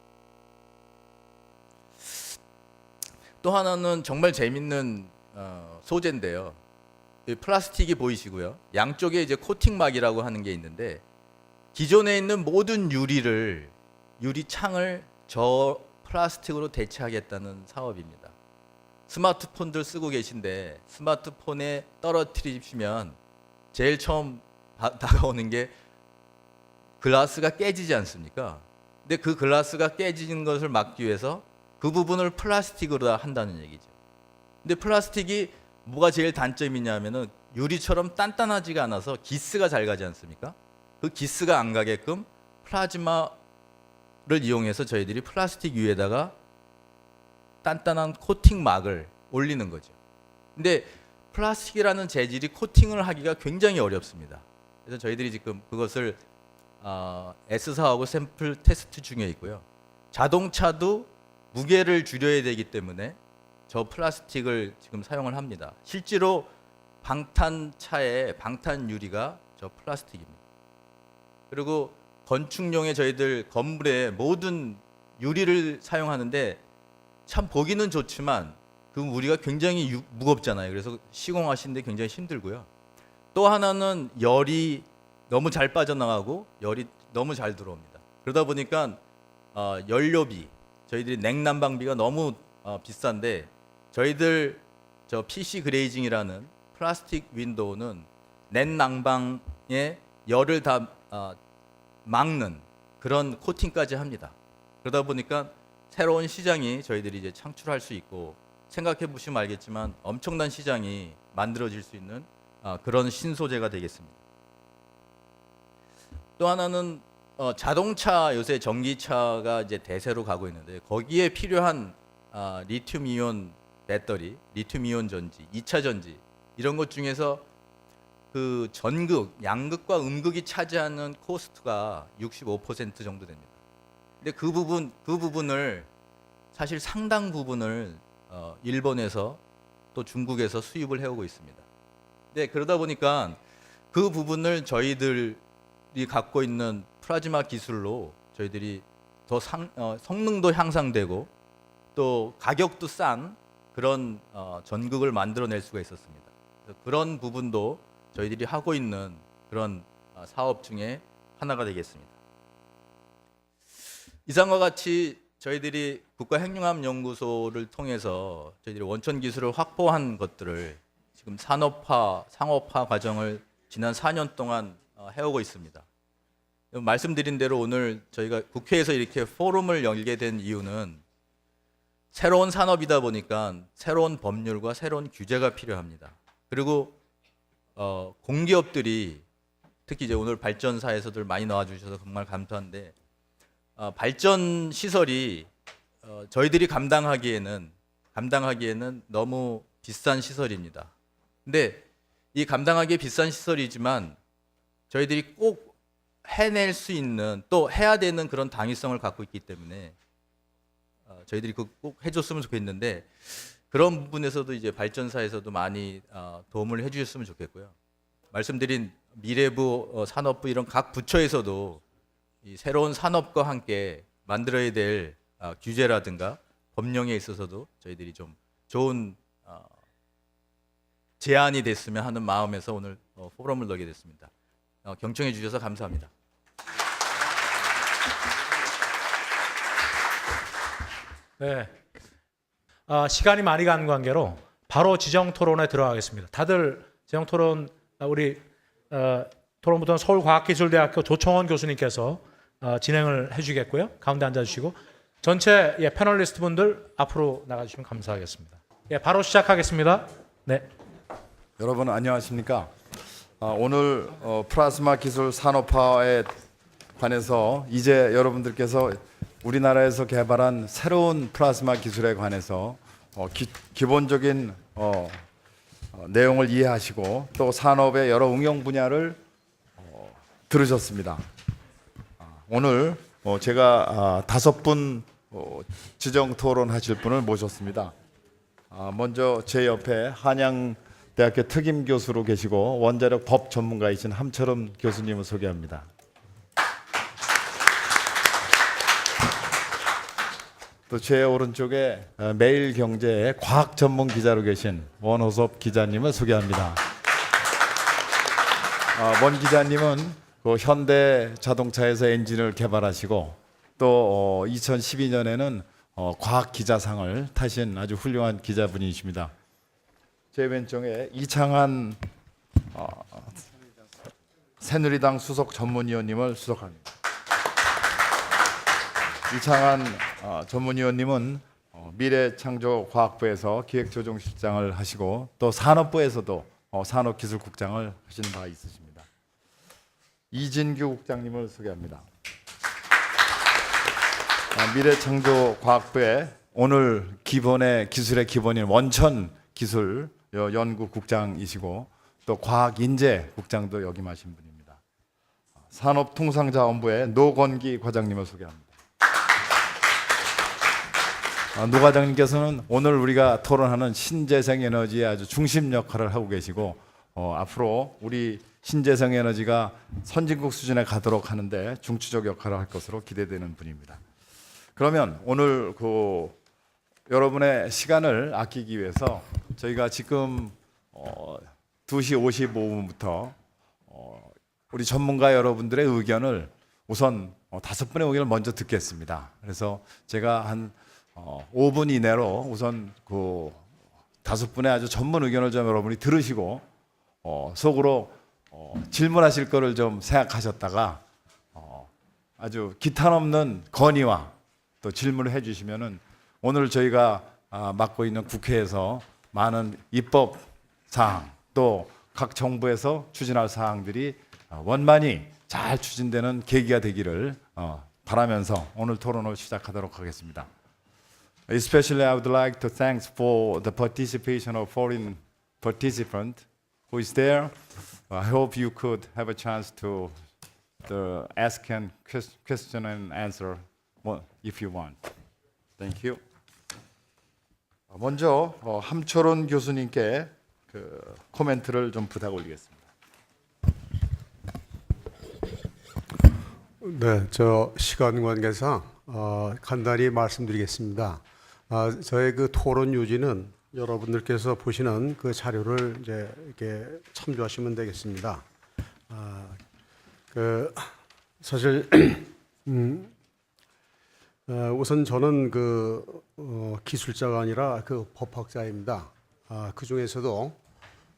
또 하나는 정말 재밌는 소재인데요. 이 플라스틱이 보이시고요. 양쪽에 이제 코팅막이라고 하는 게 있는데 기존에 있는 모든 유리창을 저 플라스틱으로 대체하겠다는 사업입니다. 스마트폰들 쓰고 계신데 스마트폰에 떨어뜨리시면 제일 처음 다가오는 게 글라스가 깨지지 않습니까? 근데 그 글라스가 깨지는 것을 막기 위해서 그 부분을 플라스틱으로 한다는 얘기죠. 근데 플라스틱이 뭐가 제일 단점이냐면은 유리처럼 단단하지가 않아서 기스가 잘 가지 않습니까? 그 기스가 안 가게끔 플라즈마를 이용해서 저희들이 플라스틱 위에다가 단단한 코팅막을 올리는 거죠. 근데 플라스틱이라는 재질이 코팅을 하기가 굉장히 어렵습니다. 그래서 저희들이 지금 그것을 S사하고 샘플 테스트 중에 있고요. 자동차도 무게를 줄여야 되기 때문에 저 플라스틱을 지금 사용을 합니다. 실제로 방탄차의 방탄 유리가 저 플라스틱입니다. 그리고 건축용에 저희들 건물에 모든 유리를 사용하는데 참 보기는 좋지만 그 무리가 굉장히 무겁잖아요. 그래서 시공하시는데 굉장히 힘들고요. 또 하나는 열이 너무 잘 빠져나가고 열이 너무 잘 들어옵니다. 그러다 보니까 연료비, 저희들이 냉난방비가 너무 비싼데 저희들 저 PC 그레이징이라는 플라스틱 윈도우는 냉난방에 열을 다 막는 그런 코팅까지 합니다. 그러다 보니까 새로운 시장이 저희들이 이제 창출할 수 있고 생각해 보시면 알겠지만 엄청난 시장이 만들어질 수 있는 그런 신소재가 되겠습니다. 또 하나는 자동차 요새 전기차가 이제 대세로 가고 있는데 거기에 필요한 리튬이온 배터리, 리튬이온 전지, 2차 전지 이런 것 중에서 그 전극, 양극과 음극이 차지하는 코스트가 65% 정도 됩니다. 근데 그 부분을 사실 상당 부분을 일본에서 또 중국에서 수입을 해오고 있습니다. 네, 그러다 보니까 그 부분을 저희들이 갖고 있는 플라즈마 기술로 저희들이 더 성능도 향상되고 또 가격도 싼 그런 전극을 만들어낼 수가 있었습니다. 그런 부분도 저희들이 하고 있는 그런 사업 중에 하나가 되겠습니다. 이상과 같이 저희들이 국가핵융합연구소를 통해서 저희들이 원천 기술을 확보한 것들을 지금 산업화, 상업화 과정을 지난 4년 동안 해오고 있습니다. 말씀드린 대로 오늘 저희가 국회에서 이렇게 포럼을 열게 된 이유는 새로운 산업이다 보니까 새로운 법률과 새로운 규제가 필요합니다. 그리고 공기업들이 특히 이제 오늘 발전사에서들 많이 나와주셔서 정말 감사한데 발전 시설이 저희들이 감당하기에는 너무 비싼 시설입니다. 근데 이 감당하기 비싼 시설이지만 저희들이 꼭 해낼 수 있는 또 해야 되는 그런 당위성을 갖고 있기 때문에 저희들이 꼭 해줬으면 좋겠는데 그런 부분에서도 이제 발전사에서도 많이 도움을 해주셨으면 좋겠고요. 말씀드린 미래부, 산업부 이런 각 부처에서도 이 새로운 산업과 함께 만들어야 될 규제라든가 법령에 있어서도 저희들이 좀 좋은 제안이 됐으면 하는 마음에서 오늘 포럼을 열게 됐습니다. 경청해 주셔서 감사합니다. 네, 시간이 많이 가는 관계로 바로 지정 토론에 들어가겠습니다. 다들 지정 토론 우리 토론부터는 서울과학기술대학교 조청원 교수님께서 진행을 해주겠고요. 가운데 앉아주시고 전체 패널리스트 분들 앞으로 나가주시면 감사하겠습니다. 바로 시작하겠습니다. 네. 여러분 안녕하십니까? 오늘 플라즈마 기술 산업화에 관해서 이제 여러분들께서 우리나라에서 개발한 새로운 플라즈마 기술에 관해서 기본적인 내용을 이해하시고 또 산업의 여러 응용 분야를 들으셨습니다. 오늘 제가 5분 지정 토론하실 분을 모셨습니다. 먼저 제 옆에 한양대학교 특임 교수로 계시고 원자력 법 전문가이신 함철음 교수님을 소개합니다. 또 제 오른쪽에 매일경제의 과학 전문 기자로 계신 원호섭 기자님을 소개합니다. 원 기자님은 현대 자동차에서 엔진을 개발하시고 또 2012년에는 과학 기자상을 타신 아주 훌륭한 기자분이십니다. 제 왼쪽에 이창한 새누리당 수석 전문위원님을 수석합니다. 이창한 전문위원님은 미래창조과학부에서 기획조정실장을 하시고 또 산업부에서도 산업기술국장을 하신 바 있으십니다. 이진규 국장님을 소개합니다. 미래창조과학부의 오늘 기술의 기본인 원천기술 연구국장이시고 또 과학인재국장도 역임하신 분입니다. 산업통상자원부의 노건기 과장님을 소개합니다. 노 과장님께서는 오늘 우리가 토론하는 신재생에너지의 아주 중심 역할을 하고 계시고 앞으로 우리 신재생에너지가 선진국 수준에 가도록 하는데 중추적 역할을 할 것으로 기대되는 분입니다. 그러면 오늘 여러분의 시간을 아끼기 위해서 저희가 지금 2시 55분부터 우리 전문가 여러분들의 의견을 우선 5분의 의견을 먼저 듣겠습니다. 그래서 제가 한 5분 이내로 우선 5분의 아주 전문 의견을 좀 여러분이 들으시고 속으로 질문하실 거를 좀 생각하셨다가 아주 기탄 없는 건의와 또 질문을 해주시면은 오늘 저희가 맡고 있는 국회에서 많은 입법 사항 또 각 정부에서 추진할 사항들이 원만히 잘 추진되는 계기가 되기를 바라면서 오늘 토론을 시작하도록 하겠습니다. Especially, I would like to thank for the participation of foreign participant who is there. I hope you could have a chance to ask and question and answer if you want. Thank you. 먼저 함철원 교수님께 코멘트를 좀 부탁 올리겠습니다. 네, 저 시간 관계상 간단히 말씀드리겠습니다. 저의 토론 요지는 여러분들께서 보시는 자료를 이제 이렇게 참조하시면 되겠습니다. 사실 우선 저는 기술자가 아니라 법학자입니다. 그 중에서도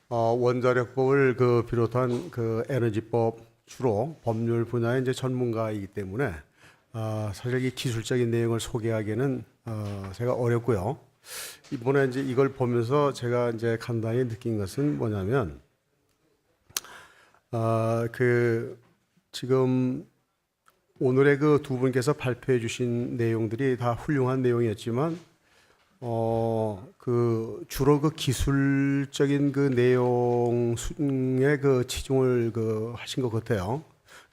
원자력법을 비롯한 에너지법 주로 법률 분야의 이제 전문가이기 때문에 사실 이 기술적인 내용을 소개하기에는 제가 어렵고요. 이번에 이제 이걸 보면서 제가 이제 간단히 느낀 것은 뭐냐면 지금 오늘의 두 분께서 발표해 주신 내용들이 다 훌륭한 내용이었지만 주로 기술적인 내용에 치중을 하신 것 같아요.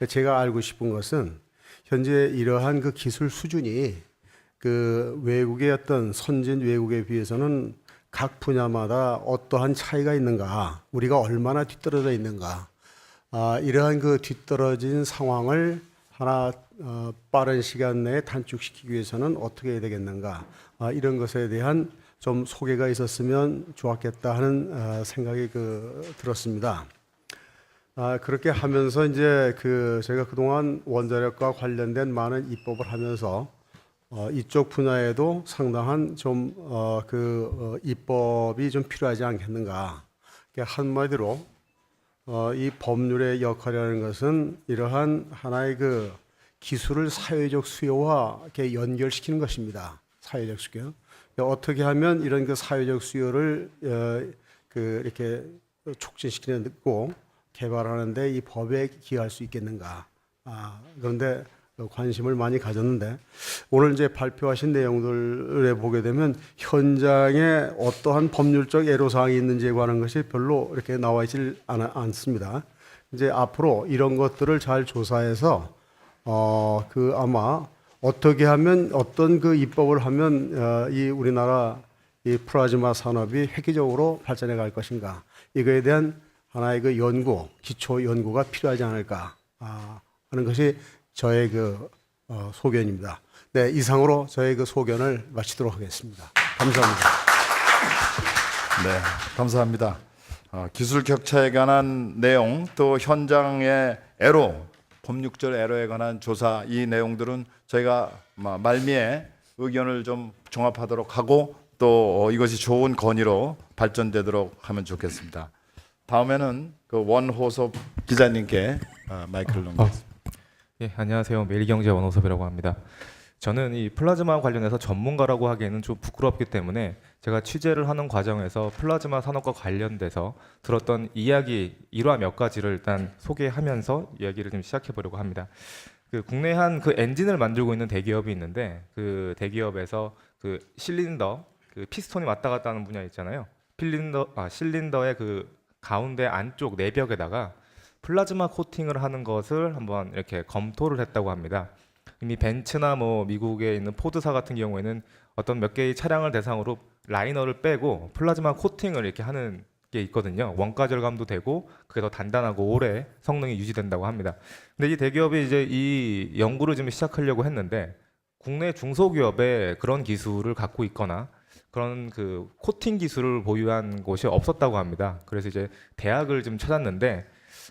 제가 알고 싶은 것은 현재 이러한 기술 수준이 외국의 어떤 선진 외국에 비해서는 각 분야마다 어떠한 차이가 있는가, 우리가 얼마나 뒤떨어져 있는가, 이러한 뒤떨어진 상황을 하나 빠른 시간 내에 단축시키기 위해서는 어떻게 해야 되겠는가, 이런 것에 대한 좀 소개가 있었으면 좋았겠다 하는 생각이 들었습니다. 그렇게 하면서 이제 제가 그동안 원자력과 관련된 많은 입법을 하면서 이쪽 분야에도 상당한 좀 입법이 좀 필요하지 않겠는가. 한마디로 이 법률의 역할이라는 것은 이러한 하나의 기술을 사회적 수요와 이렇게 연결시키는 것입니다. 사회적 수요. 어떻게 하면 이런 그 사회적 수요를 이렇게 촉진시키고 개발하는데 이 법에 기여할 수 있겠는가. 그런데 관심을 많이 가졌는데 오늘 이제 발표하신 내용들에 보게 되면 현장에 어떠한 법률적 애로사항이 있는지에 관한 것이 별로 이렇게 나와 있질 않습니다. 이제 앞으로 이런 것들을 잘 조사해서 아마 어떻게 하면 어떤 그 입법을 하면 이 우리나라 이 플라즈마 산업이 획기적으로 발전해 갈 것인가, 이거에 대한 하나의 그 연구, 기초 연구가 필요하지 않을까 하는 것이 저의 그 소견입니다. 네, 이상으로 저의 그 소견을 마치도록 하겠습니다. 감사합니다. 네, 감사합니다. 기술 격차에 관한 내용, 또 현장의 애로, 법률적 애로에 관한 조사, 이 내용들은 저희가 말미에 의견을 좀 종합하도록 하고 또 이것이 좋은 건의로 발전되도록 하면 좋겠습니다. 다음에는 그 원호섭 기자님께 마이크를 넘기겠습니다. 예, 안녕하세요. 매일경제 원호섭이라고 합니다. 저는 이 플라즈마 관련해서 전문가라고 하기에는 좀 부끄럽기 때문에 제가 취재를 하는 과정에서 플라즈마 산업과 관련돼서 들었던 이야기 일화 몇 가지를 일단 소개하면서 이야기를 좀 시작해 보려고 합니다. 그 국내 한 그 엔진을 만들고 있는 대기업이 있는데 그 대기업에서 그 실린더, 그 피스톤이 왔다 갔다 하는 분야 있잖아요. 실린더의 그 가운데 안쪽 내벽에다가 플라즈마 코팅을 하는 것을 한번 이렇게 검토를 했다고 합니다. 이미 벤츠나 뭐 미국에 있는 포드사 같은 경우에는 어떤 몇 개의 차량을 대상으로 라이너를 빼고 플라즈마 코팅을 이렇게 하는 게 있거든요. 원가 절감도 되고 그게 더 단단하고 오래 성능이 유지된다고 합니다. 근데 이 대기업이 이제 이 연구를 좀 시작하려고 했는데 국내 중소기업에 그런 기술을 갖고 있거나 그런 그 코팅 기술을 보유한 곳이 없었다고 합니다. 그래서 이제 대학을 좀 찾았는데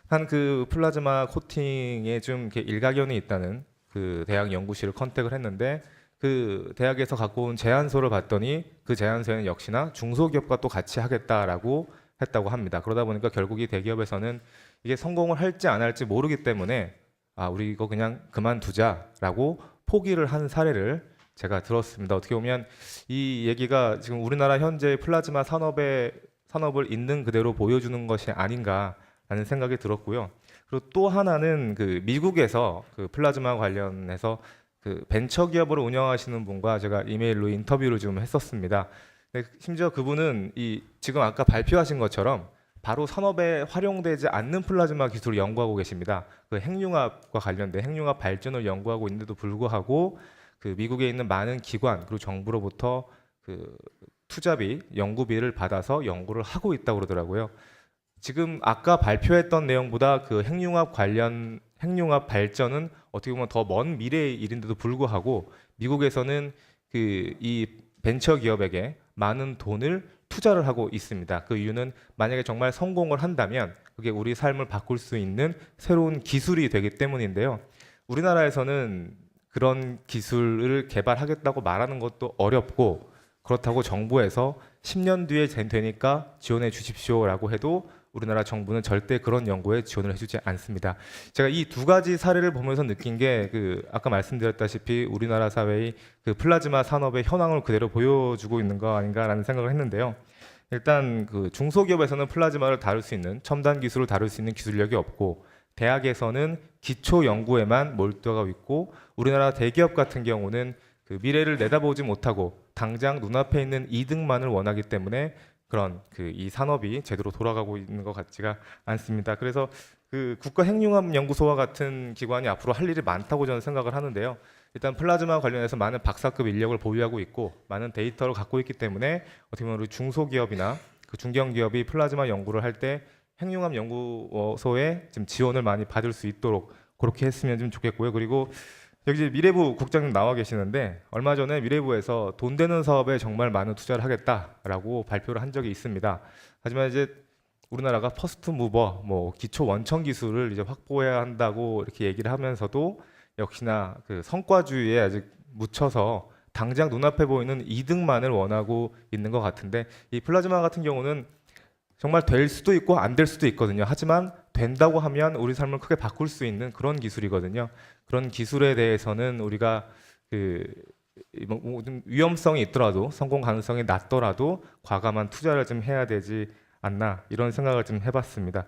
한 그 플라즈마 코팅에 좀 이렇게 일가견이 있다는 그 대학 연구실을 컨택을 했는데 그 대학에서 갖고 온 제안서를 봤더니 그 제안서에는 역시나 중소기업과 또 같이 하겠다라고 했다고 합니다. 그러다 보니까 결국 이 대기업에서는 이게 성공을 할지 안 할지 모르기 때문에 우리 이거 그냥 그만두자라고 포기를 한 사례를 제가 들었습니다. 어떻게 보면 이 얘기가 지금 우리나라 현재 플라즈마 산업을 있는 그대로 보여주는 것이 아닌가라는 생각이 들었고요. 그리고 또 하나는 그 미국에서 그 플라즈마 관련해서 그 벤처 기업을 운영하시는 분과 제가 이메일로 인터뷰를 좀 했었습니다. 근데 심지어 그분은 이 지금 아까 발표하신 것처럼 바로 산업에 활용되지 않는 플라즈마 기술을 연구하고 계십니다. 그 핵융합과 관련된 핵융합 발전을 연구하고 있는데도 불구하고 그 미국에 있는 많은 기관 그리고 정부로부터 그 투자비, 연구비를 받아서 연구를 하고 있다고 그러더라고요. 지금 아까 발표했던 내용보다 그 핵융합 발전은 어떻게 보면 더 먼 미래의 일인데도 불구하고 미국에서는 그 이 벤처 기업에게 많은 돈을 투자를 하고 있습니다. 그 이유는 만약에 정말 성공을 한다면 그게 우리 삶을 바꿀 수 있는 새로운 기술이 되기 때문인데요. 우리나라에서는 그런 기술을 개발하겠다고 말하는 것도 어렵고 그렇다고 정부에서 10년 뒤에 되니까 지원해 주십시오라고 해도 우리나라 정부는 절대 그런 연구에 지원을 해주지 않습니다. 제가 이 두 가지 사례를 보면서 느낀 게 그 아까 말씀드렸다시피 우리나라 사회의 그 플라즈마 산업의 현황을 그대로 보여주고 있는 거 아닌가라는 생각을 했는데요. 일단 그 중소기업에서는 플라즈마를 다룰 수 있는 첨단 기술을 다룰 수 있는 기술력이 없고 대학에서는 기초 연구에만 몰두하고 있고 우리나라 대기업 같은 경우는 그 미래를 내다보지 못하고 당장 눈앞에 있는 이득만을 원하기 때문에 그런 그 이 산업이 제대로 돌아가고 있는 것 같지가 않습니다. 그래서 그 국가핵융합연구소와 같은 기관이 앞으로 할 일이 많다고 저는 생각을 하는데요. 일단 플라즈마 관련해서 많은 박사급 인력을 보유하고 있고 많은 데이터를 갖고 있기 때문에 어떻게 보면 우리 중소기업이나 그 중견기업이 플라즈마 연구를 할 때 핵융합연구소에 지금 지원을 많이 받을 수 있도록 그렇게 했으면 좀 좋겠고요. 그리고 여기 미래부 국장님 나와 계시는데 얼마 전에 미래부에서 돈 되는 사업에 정말 많은 투자를 하겠다라고 발표를 한 적이 있습니다. 하지만 이제 우리나라가 퍼스트 무버, 뭐 기초 원천 기술을 이제 확보해야 한다고 이렇게 얘기를 하면서도 역시나 그 성과주의에 아직 묻혀서 당장 눈앞에 보이는 이득만을 원하고 있는 것 같은데 이 플라즈마 같은 경우는 정말 될 수도 있고 안 될 수도 있거든요. 하지만 된다고 하면 우리 삶을 크게 바꿀 수 있는 그런 기술이거든요. 그런 기술에 대해서는 우리가 모든 위험성이 있더라도 성공 가능성이 낮더라도 과감한 투자를 좀 해야 되지 않나 이런 생각을 좀 해봤습니다.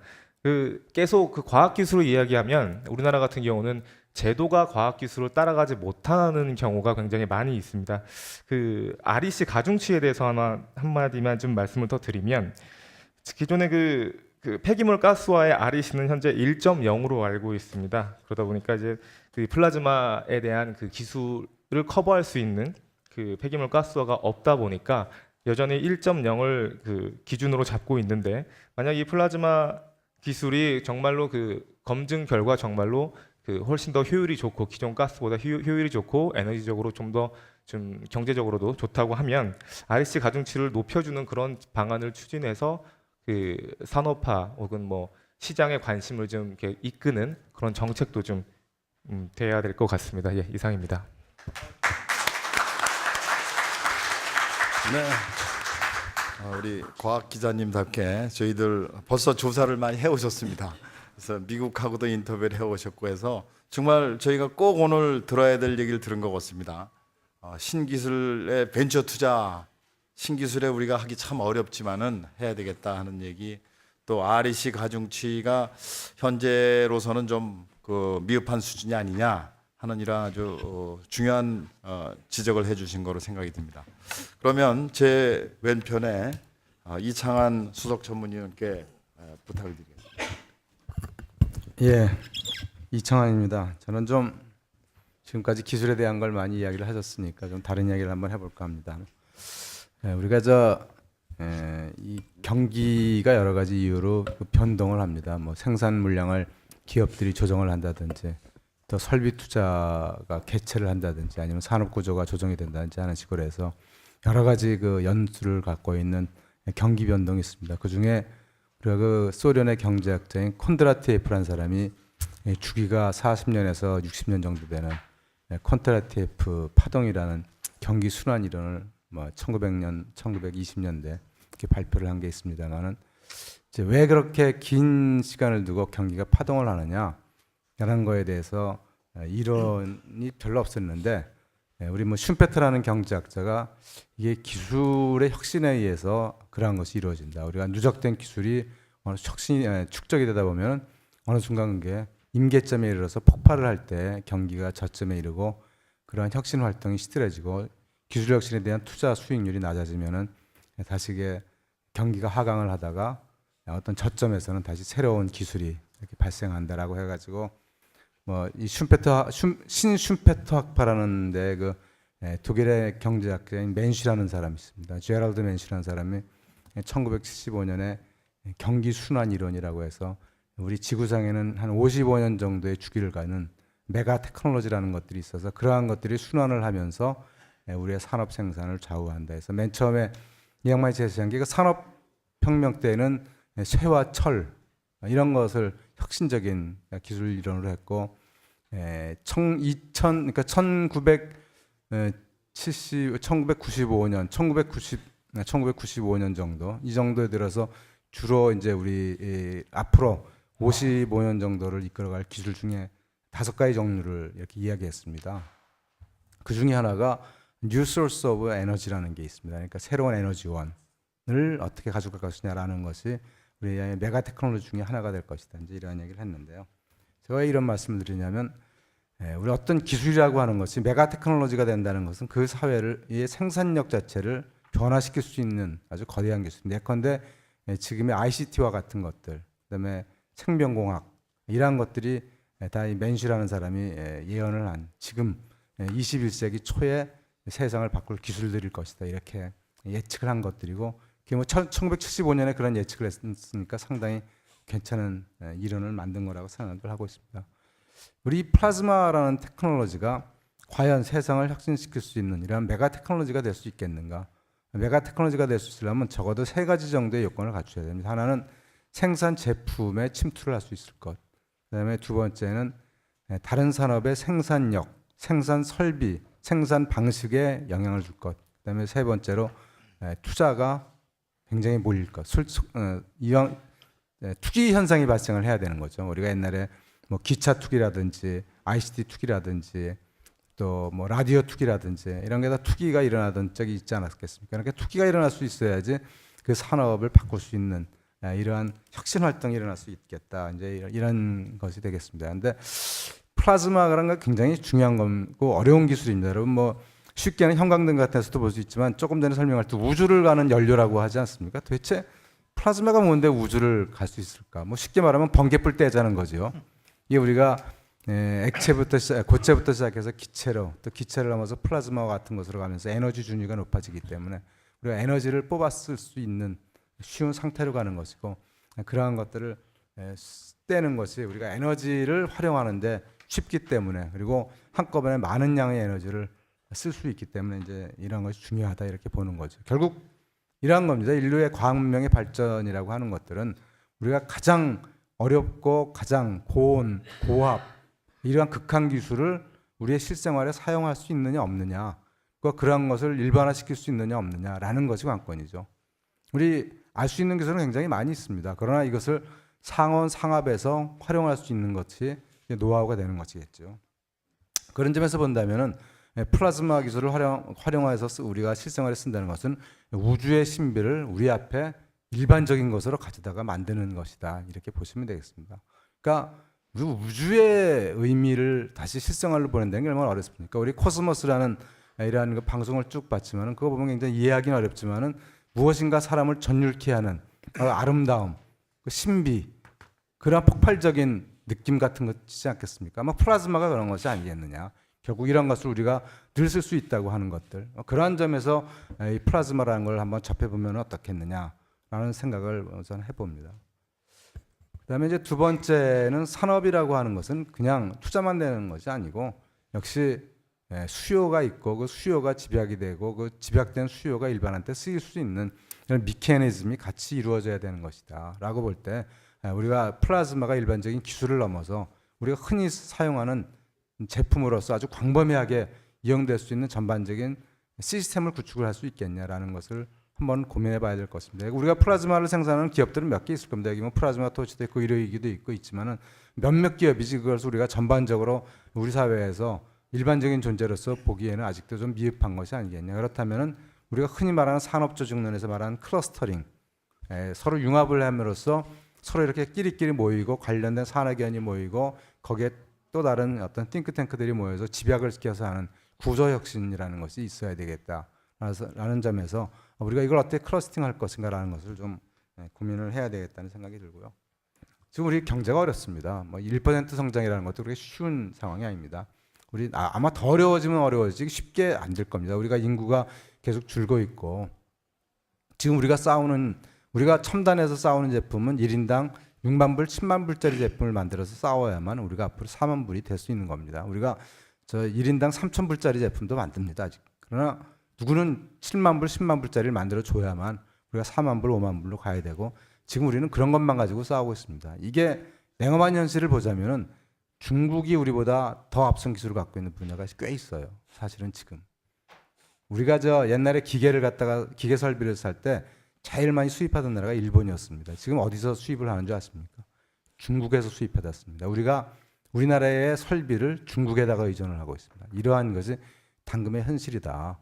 계속 과학 기술을 이야기하면 우리나라 같은 경우는 제도가 과학 기술을 따라가지 못하는 경우가 굉장히 많이 있습니다. REC 가중치에 대해서 한마디만 좀 말씀을 더 드리면 기존의 폐기물 가스화의 REC는 현재 1.0으로 알고 있습니다. 그러다 보니까 이제 플라즈마에 대한 기술을 커버할 수 있는 폐기물 가스화가 없다 보니까 여전히 1.0을 기준으로 잡고 있는데 만약 이 플라즈마 기술이 정말로 검증 결과 정말로 훨씬 더 효율이 좋고 기존 가스보다 효율이 좋고 에너지적으로 좀 더 경제적으로도 좋다고 하면 REC 가중치를 높여주는 그런 방안을 추진해서 산업화 혹은 시장의 관심을 좀 이렇게 이끄는 그런 정책도 좀 돼야 될 것 같습니다. 예, 이상입니다. 네. 우리 과학 기자님답게 저희들 벌써 조사를 많이 해오셨습니다. 그래서 미국하고도 인터뷰를 해오셨고 해서 정말 저희가 꼭 오늘 들어야 될 얘기를 들은 것 같습니다. 신기술의 벤처 투자, 신기술에 우리가 하기 참 어렵지만은 해야 되겠다 하는 얘기, 또 REC 가중치가 현재로서는 좀 미흡한 수준이 아니냐 하는 이런 아주 중요한 지적을 해주신 거로 생각이 듭니다. 그러면 제 왼편에 이창한 수석 전문위원께 부탁을 드리겠습니다. 예, 이창환입니다. 저는 좀 지금까지 기술에 대한 걸 많이 이야기를 하셨으니까 좀 다른 이야기를 한번 해볼까 합니다. 우리가 이 경기가 여러 가지 이유로 변동을 합니다. 생산 물량을 기업들이 조정을 한다든지, 또 설비 투자가 개최를 한다든지, 아니면 산업 구조가 조정이 된다든지 하는 식으로 해서 여러 가지 연수를 갖고 있는 경기 변동이 있습니다. 그 중에 우리가 소련의 경제학자인 콘드라티예프라는 사람이 주기가 40년에서 60년 정도 되는 콘드라티예프 파동이라는 경기 순환 이론을 1920년대 이렇게 발표를 한 게 있습니다만은 왜 그렇게 긴 시간을 두고 경기가 파동을 하느냐라는 거에 대해서 이론이 별로 없었는데, 우리 슌페터라는 경제학자가 이게 기술의 혁신에 의해서 그러한 것이 이루어진다. 우리가 누적된 기술이 축적이 되다 보면 어느 순간 그게 임계점에 이르러서 폭발을 할 때 경기가 저점에 이르고 그러한 혁신 활동이 시들해지고 기술 혁신에 대한 투자 수익률이 낮아지면은 다시 이게 경기가 하강을 하다가 어떤 저점에서는 다시 새로운 기술이 이렇게 발생한다라고 해가지고 이 신슈페터 학파라는 데 독일의 경제학자인 맨슈라는 사람이 있습니다. 제럴드 맨슈라는 사람이 1975년에 경기 순환 이론이라고 해서 우리 지구상에는 한 55년 정도의 주기를 가는 메가 테크놀로지라는 것들이 있어서 그러한 것들이 순환을 하면서 우리의 산업 생산을 좌우한다 해서 맨 처음에 이 양반이 제시한 게 산업혁명 때는 쇠와 철 이런 것을 혁신적인 기술 이론으로 했고, 1995년 정도 이 정도에 들어서 주로 이제 우리 앞으로 55년 정도를 이끌어갈 기술 중에 5가지 종류를 이렇게 이야기했습니다. 그 중에 하나가 New Source of Energy라는 게 있습니다. 그러니까 새로운 에너지원을 어떻게 가져갈 것이냐라는 것이 우리의 메가 테크놀로지 중에 하나가 될 것이다. 이제 이런 얘기를 했는데요. 제가 왜 이런 말씀을 드리냐면, 우리 어떤 기술이라고 하는 것이 메가 테크놀로지가 된다는 것은 그 사회의 생산력 자체를 변화시킬 수 있는 아주 거대한 기술입니다. 예컨대 지금의 ICT와 같은 것들, 그다음에 생명공학 이러한 것들이 다 이 맨슈라는 사람이 예언을 한 지금 21세기 초에 세상을 바꿀 기술들일 것이다 이렇게 예측을 한 것들이고, 1975년에 그런 예측을 했으니까 상당히 괜찮은 이론을 만든 거라고 생각을 하고 있습니다. 우리 플라즈마라는 테크놀로지가 과연 세상을 혁신시킬 수 있는 이런 메가 테크놀로지가 될 수 있겠는가? 메가 테크놀로지가 될 수 있으려면 적어도 3가지 정도의 요건을 갖춰야 됩니다. 하나는 생산 제품에 침투를 할 수 있을 것. 그다음에 두 번째는 다른 산업의 생산력, 생산 설비, 생산 방식에 영향을 줄 것. 그다음에 세 번째로 투자가 굉장히 몰릴 것. 이왕 투기 현상이 발생을 해야 되는 거죠. 우리가 옛날에 뭐 기차 투기라든지 ICT 투기라든지 또 뭐 라디오 투기라든지 이런 게 다 투기가 일어나던 적이 있지 않았겠습니까? 그러니까 투기가 일어날 수 있어야지 그 산업을 바꿀 수 있는 이러한 혁신 활동이 일어날 수 있겠다. 이제 이런 것이 되겠습니다. 그런데 플라즈마라는 건 굉장히 중요한 거고 어려운 기술입니다. 여러분 뭐 쉽게는 형광등 같은 데서도 볼 수 있지만 조금 전에 설명할 때 우주를 가는 연료라고 하지 않습니까? 도대체 플라즈마가 뭔데 우주를 갈 수 있을까? 뭐 쉽게 말하면 번개불 떼자는 거죠. 이게 우리가 고체부터 시작해서 기체로 또 기체를 넘어서 플라즈마와 같은 것으로 가면서 에너지 준위가 높아지기 때문에 우리가 에너지를 뽑았을 수 있는 쉬운 상태로 가는 것이고 그러한 것들을 떼는 것이 우리가 에너지를 활용하는데 쉽기 때문에 그리고 한꺼번에 많은 양의 에너지를 쓸 수 있기 때문에 이제 이런 것이 중요하다 이렇게 보는 거죠. 결국 이러한 겁니다. 인류의 과학 문명의 발전이라고 하는 것들은 우리가 가장 어렵고 가장 고온, 고압 이러한 극한 기술을 우리의 실생활에 사용할 수 있느냐 없느냐 그러한 것을 일반화시킬 수 있느냐 없느냐라는 것이 관건이죠. 우리 알 수 있는 기술은 굉장히 많이 있습니다. 그러나 이것을 상온 상압에서 활용할 수 있는 것이 노하우가 되는 것이겠죠. 그런 점에서 본다면은 플라즈마 기술을 활용해서 우리가 실생활에 쓴다는 것은 우주의 신비를 우리 앞에 일반적인 것으로 가져다가 만드는 것이다 이렇게 보시면 되겠습니다. 그러니까 우리 우주의 의미를 다시 실생활로 보낸다는 게 얼마나 어렵습니까? 우리 코스모스라는 이러한 그 방송을 쭉 봤지만은 그거 보면 굉장히 이해하기는 어렵지만은 무엇인가 사람을 전율케 하는 아름다움, 그 신비, 그런 폭발적인 느낌 같은 것이지 않겠습니까? 아마 플라즈마가 그런 것이 아니겠느냐. 결국 이런 것을 우리가 늘 쓸 수 있다고 하는 것들. 그러한 점에서 이 플라즈마라는 걸 한번 접해보면 어떻겠느냐라는 생각을 우선 해봅니다. 그다음에 이제 두 번째는 산업이라고 하는 것은 그냥 투자만 되는 것이 아니고 역시 수요가 있고 그 수요가 집약이 되고 그 집약된 수요가 일반한테 쓰일 수 있는 이런 미케니즘이 같이 이루어져야 되는 것이다라고 볼 때 우리가 플라즈마가 일반적인 기술을 넘어서 우리가 흔히 사용하는 제품으로서 아주 광범위하게 이용될 수 있는 전반적인 시스템을 구축을 할 수 있겠냐라는 것을 한번 고민해 봐야 될 것입니다. 우리가 플라즈마를 생산하는 기업들은 몇 개 있을 겁니다. 여기 뭐 플라즈마 토치도 있고 의료기기도 있고 있지만은 몇몇 기업이지 그것을 우리가 전반적으로 우리 사회에서 일반적인 존재로서 보기에는 아직도 좀 미흡한 것이 아니겠냐. 그렇다면은 우리가 흔히 말하는 산업조직 면에서 말하는 클러스터링, 서로 융합을 함으로써 서로 이렇게 끼리끼리 모이고 관련된 산학연이 모이고 거기에 또 다른 어떤 띵크탱크들이 모여서 집약을 시켜서 하는 구조혁신이라는 것이 있어야 되겠다라는 점에서 우리가 이걸 어떻게 클러스팅할 것인가라는 것을 좀 고민을 해야 되겠다는 생각이 들고요. 지금 우리 경제가 어렵습니다. 뭐 1% 성장이라는 것도 그렇게 쉬운 상황이 아닙니다. 우리 아마 더 어려워지면 어려워지기 쉽게 안 될 겁니다. 우리가 인구가 계속 줄고 있고 지금 우리가 첨단해서 싸우는 제품은 1인당 6만 불, 10만 불짜리 제품을 만들어서 싸워야만 우리가 앞으로 4만 불이 될 수 있는 겁니다. 우리가 1인당 3천 불짜리 제품도 만듭니다. 아직. 그러나 누구는 7만 불, 10만 불짜리를 만들어 줘야만 우리가 4만 불, 5만 불로 가야 되고 지금 우리는 그런 것만 가지고 싸우고 있습니다. 이게 냉엄한 현실을 보자면은 중국이 우리보다 더 앞선 기술을 갖고 있는 분야가 꽤 있어요. 사실은 지금 우리가 옛날에 기계 설비를 살 때 제일 많이 수입하던 나라가 일본이었습니다. 지금 어디서 수입을 하는 줄 아십니까? 중국에서 수입해왔습니다. 우리나라의 설비를 중국에다가 의존을 하고 있습니다. 이러한 것이 당금의 현실이다.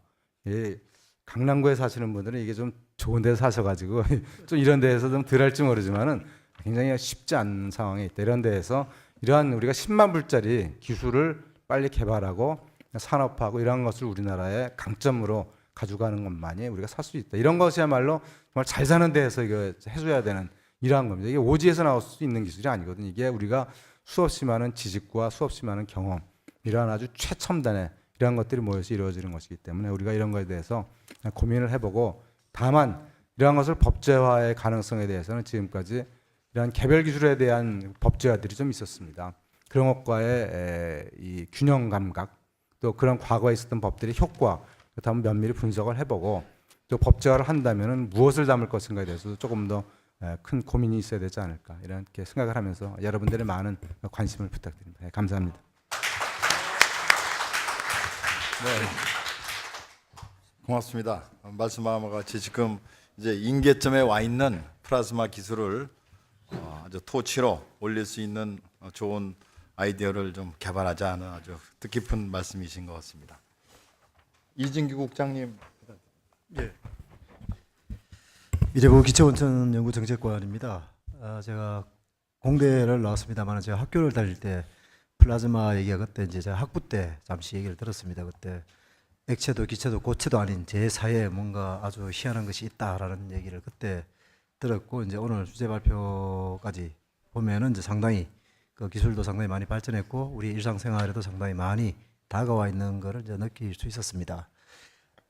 강남구에 사시는 분들은 이게 좀 좋은 데서 사셔가지고 좀 이런 데에서 좀 덜 할지 모르지만은 굉장히 쉽지 않은 상황에 있다. 이런 데에서 이러한 우리가 10만 불짜리 기술을 빨리 개발하고 산업화하고 이러한 것을 우리나라의 강점으로 가져가는 것만이 우리가 살 수 있다. 이런 것이야말로 정말 잘 사는 데에서 이거 해줘야 되는 이러한 겁니다. 이게 오지에서 나올 수 있는 기술이 아니거든요. 이게 우리가 수없이 많은 지식과 수없이 많은 경험, 이러한 아주 최첨단의 이러한 것들이 모여서 이루어지는 것이기 때문에 우리가 이런 것에 대해서 고민을 해보고 다만 이러한 것을 법제화의 가능성에 대해서는 지금까지 이러한 개별 기술에 대한 법제화들이 좀 있었습니다. 그런 것과의 이 균형 감각 또 그런 과거에 있었던 법들의 효과 한번 면밀히 분석을 해보고 또 법제화를 한다면은 무엇을 담을 것인가에 대해서도 조금 더 큰 고민이 있어야 되지 않을까 이렇게 생각을 하면서 여러분들의 많은 관심을 부탁드립니다. 감사합니다. 네, 고맙습니다. 말씀하신 것 같이 지금 이제 임계점에 와 있는 플라즈마 기술을 아주 토치로 올릴 수 있는 좋은 아이디어를 좀 개발하자는 아주 뜻깊은 말씀이신 것 같습니다. 이진규 국장님. 예. 미래부 기초원천연구정책관입니다. 제가 공대를 나왔습니다만 제가 학교를 다닐 때 플라즈마 얘기가 그때 이제 제가 학부 때 잠시 얘기를 들었습니다. 그때 액체도 기체도 고체도 아닌 제 사회에 뭔가 아주 희한한 것이 있다라는 얘기를 그때 들었고 이제 오늘 주제 발표까지 보면은 이제 상당히 그 기술도 상당히 많이 발전했고 우리 일상생활에도 상당히 많이 다가와 있는 것을 이제 느낄 수 있었습니다.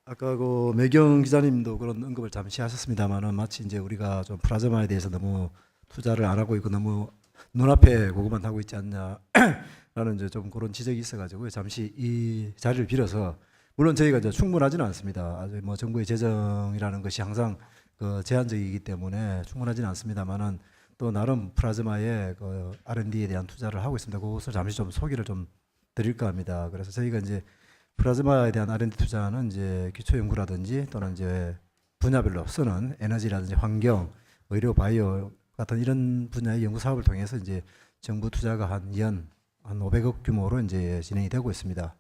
아까 그 매경 기자님도 그런 언급을 잠시 하셨습니다만은 마치 이제 우리가 좀 플라즈마에 대해서 너무 투자를 안 하고 있고 너무 눈앞에 그것만 하고 있지 않냐라는 이제 좀 그런 지적이 있어가지고 잠시 이 자리를 빌어서 물론 저희가 이제 충분하지는 않습니다. 아주 뭐 정부의 재정이라는 것이 항상 그 제한적이기 때문에 충분하지는 않습니다만은 또 나름 플라즈마의 그 R&D에 대한 투자를 하고 있습니다. 그것을 잠시 좀 소개를 좀 드릴까 합니다. 그래서 저희가 이제 플라즈마에 대한 R&D 투자는 이제 기초 연구라든지 또는 이제 분야별로 쓰는 에너지라든지 환경, 의료, 바이오 같은 이런 분야의 연구 사업을 통해서 이제 정부 투자가 한 500억 규모로 이제 진행이 되고 있습니다.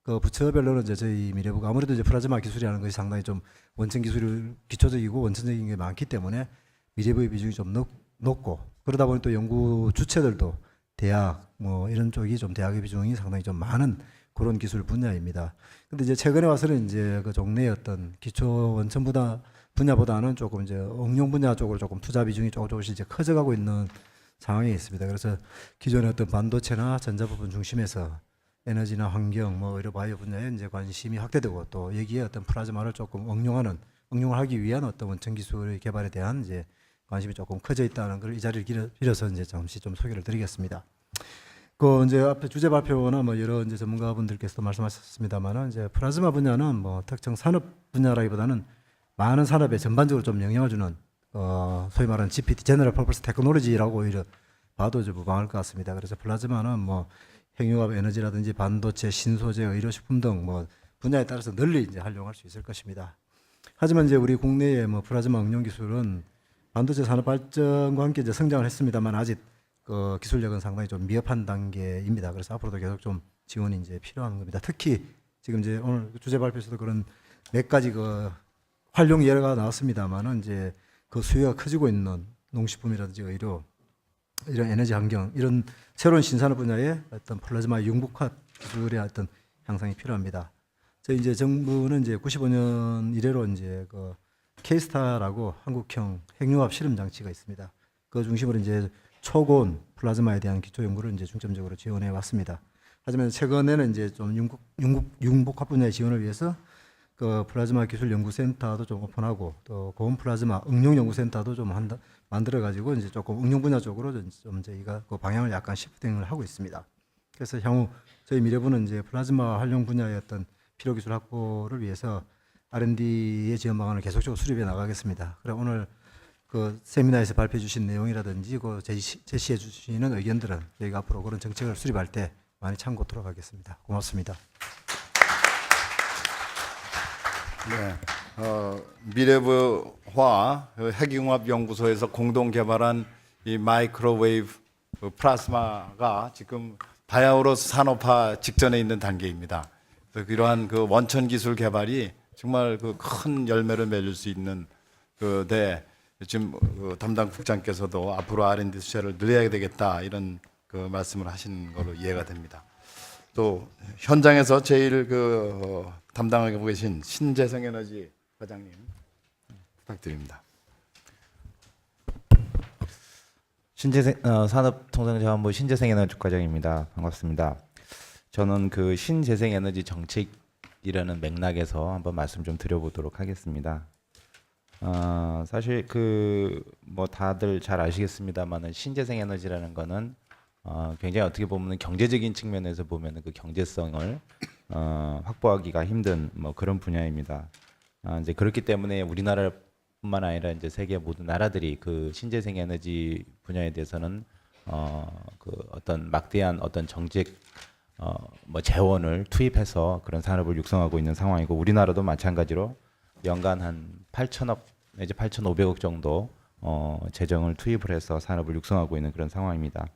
그 부처별로는 이제 저희 미래부가 아무래도 이제 플라즈마 기술이라는 것이 상당히 좀 원천 기술 기초적이고 원천적인 게 많기 때문에 미래부의 비중이 좀 높고 그러다 보니 또 연구 주체들도 대학 뭐 이런 쪽이 좀 대학의 비중이 상당히 좀 많은 그런 기술 분야입니다. 근데 이제 최근에 와서는 이제 그 종래의 어떤 기초 원천 분야보다는 조금 이제 응용 분야 쪽으로 조금 투자 비중이 조금씩 이제 커져가고 있는 상황에 있습니다. 그래서 기존의 어떤 반도체나 전자부품 중심에서 에너지나 환경, 뭐 의료 바이오 분야에 이제 관심이 확대되고 또 여기에 어떤 플라즈마를 조금 응용을 하기 위한 어떤 원천 기술의 개발에 대한 이제 관심이 조금 커져 있다는 걸 이 자리를 빌어서 이제 잠시 좀 소개를 드리겠습니다. 그 이제 앞에 주제 발표나 뭐 여러 이제 전문가분들께서도 말씀하셨습니다만은 이제 플라즈마 분야는 뭐 특정 산업 분야라기보다는 많은 산업에 전반적으로 좀 영향을 주는 소위 말하는 GPT (General Purpose Technology)라고 오히려 봐도 좀 무방할 것 같습니다. 그래서 플라즈마는 뭐 핵융합 에너지라든지 반도체, 신소재, 의료식품 등 뭐 분야에 따라서 널리 이제 활용할 수 있을 것입니다. 하지만 이제 우리 국내의 뭐 플라즈마 응용 기술은 반도체 산업 발전과 함께 이제 성장을 했습니다만 아직 그 기술력은 상당히 좀 미흡한 단계입니다. 그래서 앞으로도 계속 좀 지원이 이제 필요한 겁니다. 특히 지금 이제 오늘 주제 발표에서도 그런 몇 가지 그 활용 예가 나왔습니다만은 이제 그 수요가 커지고 있는 농식품이라든지 의료, 이런 에너지 환경, 이런 새로운 신산업 분야의 어떤 플라즈마 융복합 기술의 어떤 향상이 필요합니다. 저희 이제 정부는 이제 95년 이래로 이제 그 K-스타라고 한국형 핵융합 실험 장치가 있습니다. 그 중심으로 이제 초고온 플라즈마에 대한 기초 연구를 이제 중점적으로 지원해 왔습니다. 하지만 최근에는 이제 좀 융복합 분야의 지원을 위해서 그 플라즈마 기술 연구센터도 좀 오픈하고 또 고온 플라즈마 응용 연구센터도 좀 만들어 가지고 이제 조금 응용 분야 쪽으로 좀 저희가 그 방향을 약간 시프팅을 하고 있습니다. 그래서 향후 저희 미래부는 이제 플라즈마 활용 분야의 어떤 필요 기술 확보를 위해서 R&D의 지원 방안을 계속적으로 수립해 나가겠습니다. 그래 오늘 그 세미나에서 발표해 주신 내용이라든지 그 제시해 주시는 의견들은 저희가 앞으로 그런 정책을 수립할 때 많이 참고토록 하겠습니다. 고맙습니다. 네, 미래부와 핵융합연구소에서 공동 개발한 이 마이크로웨이브 플라즈마가 지금 바이오로 산업화 직전에 있는 단계입니다. 이러한 그 원천 기술 개발이 정말 그 큰 열매를 맺을 수 있는 그데 지금 그 담당 국장께서도 앞으로 R&D 투자를 늘려야 되겠다 이런 그 말씀을 하신 걸로 이해가 됩니다. 또 현장에서 제일 그 담당하고 계신 신재생에너지 과장님 부탁드립니다. 산업통상자원부 신재생에너지 과장입니다. 반갑습니다. 저는 그 신재생에너지 정책이라는 맥락에서 한번 말씀 좀 드려보도록 하겠습니다. 사실 그 뭐 다들 잘 아시겠습니다만은 신재생에너지라는 거는 굉장히 어떻게 보면 경제적인 측면에서 보면은 그 경제성을 확보하기가 힘든 뭐 그런 분야입니다. 이제 그렇기 때문에 우리나라뿐만 아니라 이제 세계 모든 나라들이 그 신재생에너지 분야에 대해서는 그 어떤 막대한 어떤 정책 뭐 재원을 투입해서 그런 산업을 육성하고 있는 상황이고 우리나라도 마찬가지로 연간 한 8천억 내지 8,500억 정도 재정을 투입을 해서 산업을 육성하고 있는 그런 상황입니다.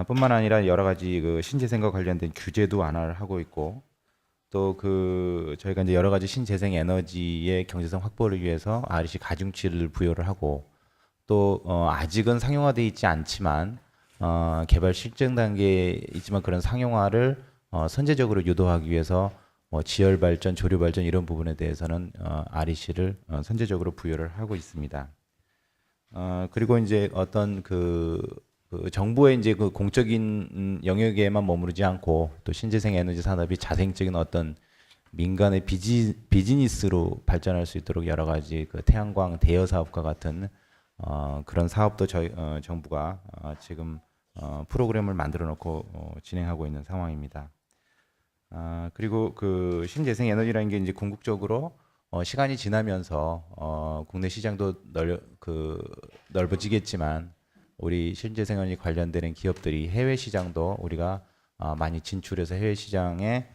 뿐만 아니라 여러 가지 그 신재생과 관련된 규제도 완화를 하고 있고, 또 저희가 이제 여러 가지 신재생 에너지의 경제성 확보를 위해서 REC 가중치를 부여를 하고, 또 아직은 상용화되어 있지 않지만 개발 실증 단계에 있지만 그런 상용화를 선제적으로 유도하기 위해서 지열 발전, 조류 발전 이런 부분에 대해서는 REC를 선제적으로 부여를 하고 있습니다. 그리고 이제 어떤 그 정부의 이제 그 공적인 영역에만 머무르지 않고 또 신재생 에너지 산업이 자생적인 어떤 민간의 비즈니스로 발전할 수 있도록 여러 가지 그 태양광 대여 사업과 같은 그런 사업도 저희 정부가 지금 프로그램을 만들어 놓고 진행하고 있는 상황입니다. 그리고 그 신재생 에너지라는 게 이제 궁극적으로 시간이 지나면서 국내 시장도 넓어지겠지만 우리 신재생 에너지 관련되는 기업들이 해외 시장도 우리가 많이 진출해서 해외 시장에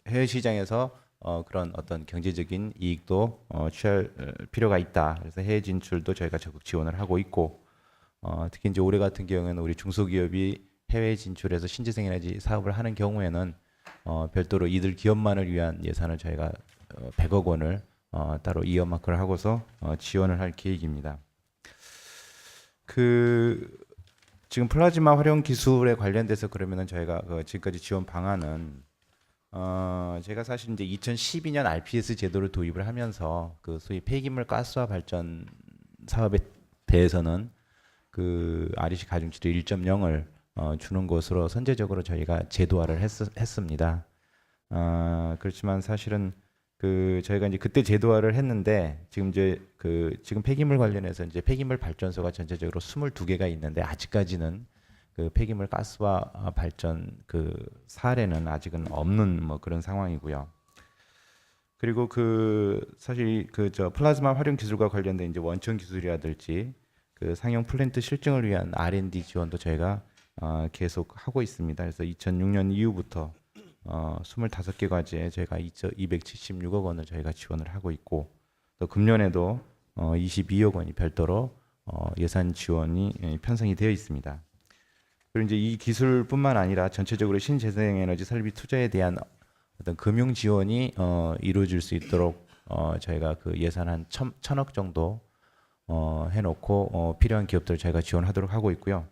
해외 시장에서 그런 어떤 경제적인 이익도 취할 필요가 있다. 그래서 해외 진출도 저희가 적극 지원을 하고 있고, 특히 이제 올해 같은 경우에는 우리 중소기업이 해외 진출해서 신재생 에너지 사업을 하는 경우에는 별도로 이들 기업만을 위한 예산을 저희가 100억 원을 따로 이어마크를 하고서 지원을 할 계획입니다. 지금 플라즈마 활용 기술에 관련돼서 그러면은 저희가 지금까지 지원 방안은 제가 사실 이제 2012년 RPS 제도를 도입을 하면서 그 소위 폐기물 가스화 발전 사업에 대해서는 그 REC 가중치를 1.0을 주는 것으로 선제적으로 저희가 제도화를 했습니다. 그렇지만 사실은 저희가 이제 그때 제도화를 했는데 지금 지금 폐기물 관련해서 이제 폐기물 발전소가 전체적으로 22개가 있는데 아직까지는 그 폐기물 가스화 발전 사례는 아직은 없는 그런 상황이고요. 그리고 사실 플라즈마 활용 기술과 관련된 이제 원천 기술이라든지 상용 플랜트 실증을 위한 R&D 지원도 저희가 계속 하고 있습니다. 그래서 2006년 이후부터 25개 과제에 저희가 276억 원을 저희가 지원을 하고 있고, 또 금년에도 22억 원이 별도로 예산 지원이 편성이 되어 있습니다. 그리고 이제 이 기술뿐만 아니라 전체적으로 신재생 에너지 설비 투자에 대한 어떤 금융 지원이 이루어질 수 있도록 저희가 예산 한 1,000억 정도 해놓고 필요한 기업들 저희가 지원하도록 하고 있고요.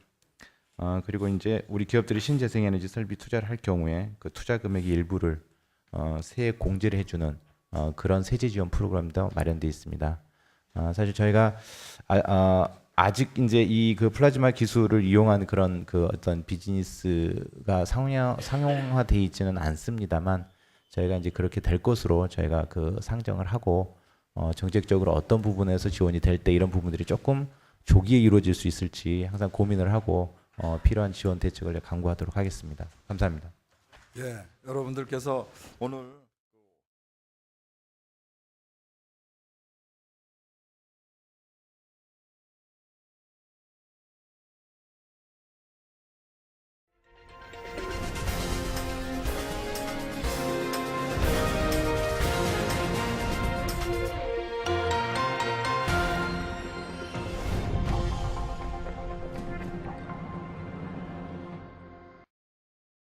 그리고 이제 우리 기업들이 신재생 에너지 설비 투자를 할 경우에 그 투자 금액의 일부를 세액 공제를 해주는 그런 세제 지원 프로그램도 마련되어 있습니다. 사실 저희가 아직 이제 이 플라즈마 기술을 이용한 그런 어떤 비즈니스가 상용화되어 있지는 않습니다만 저희가 이제 그렇게 될 것으로 저희가 상정을 하고 정책적으로 어떤 부분에서 지원이 될 때 이런 부분들이 조금 조기에 이루어질 수 있을지 항상 고민을 하고 필요한 지원 대책을 강구하도록 하겠습니다. 감사합니다. 예, 여러분들께서 오늘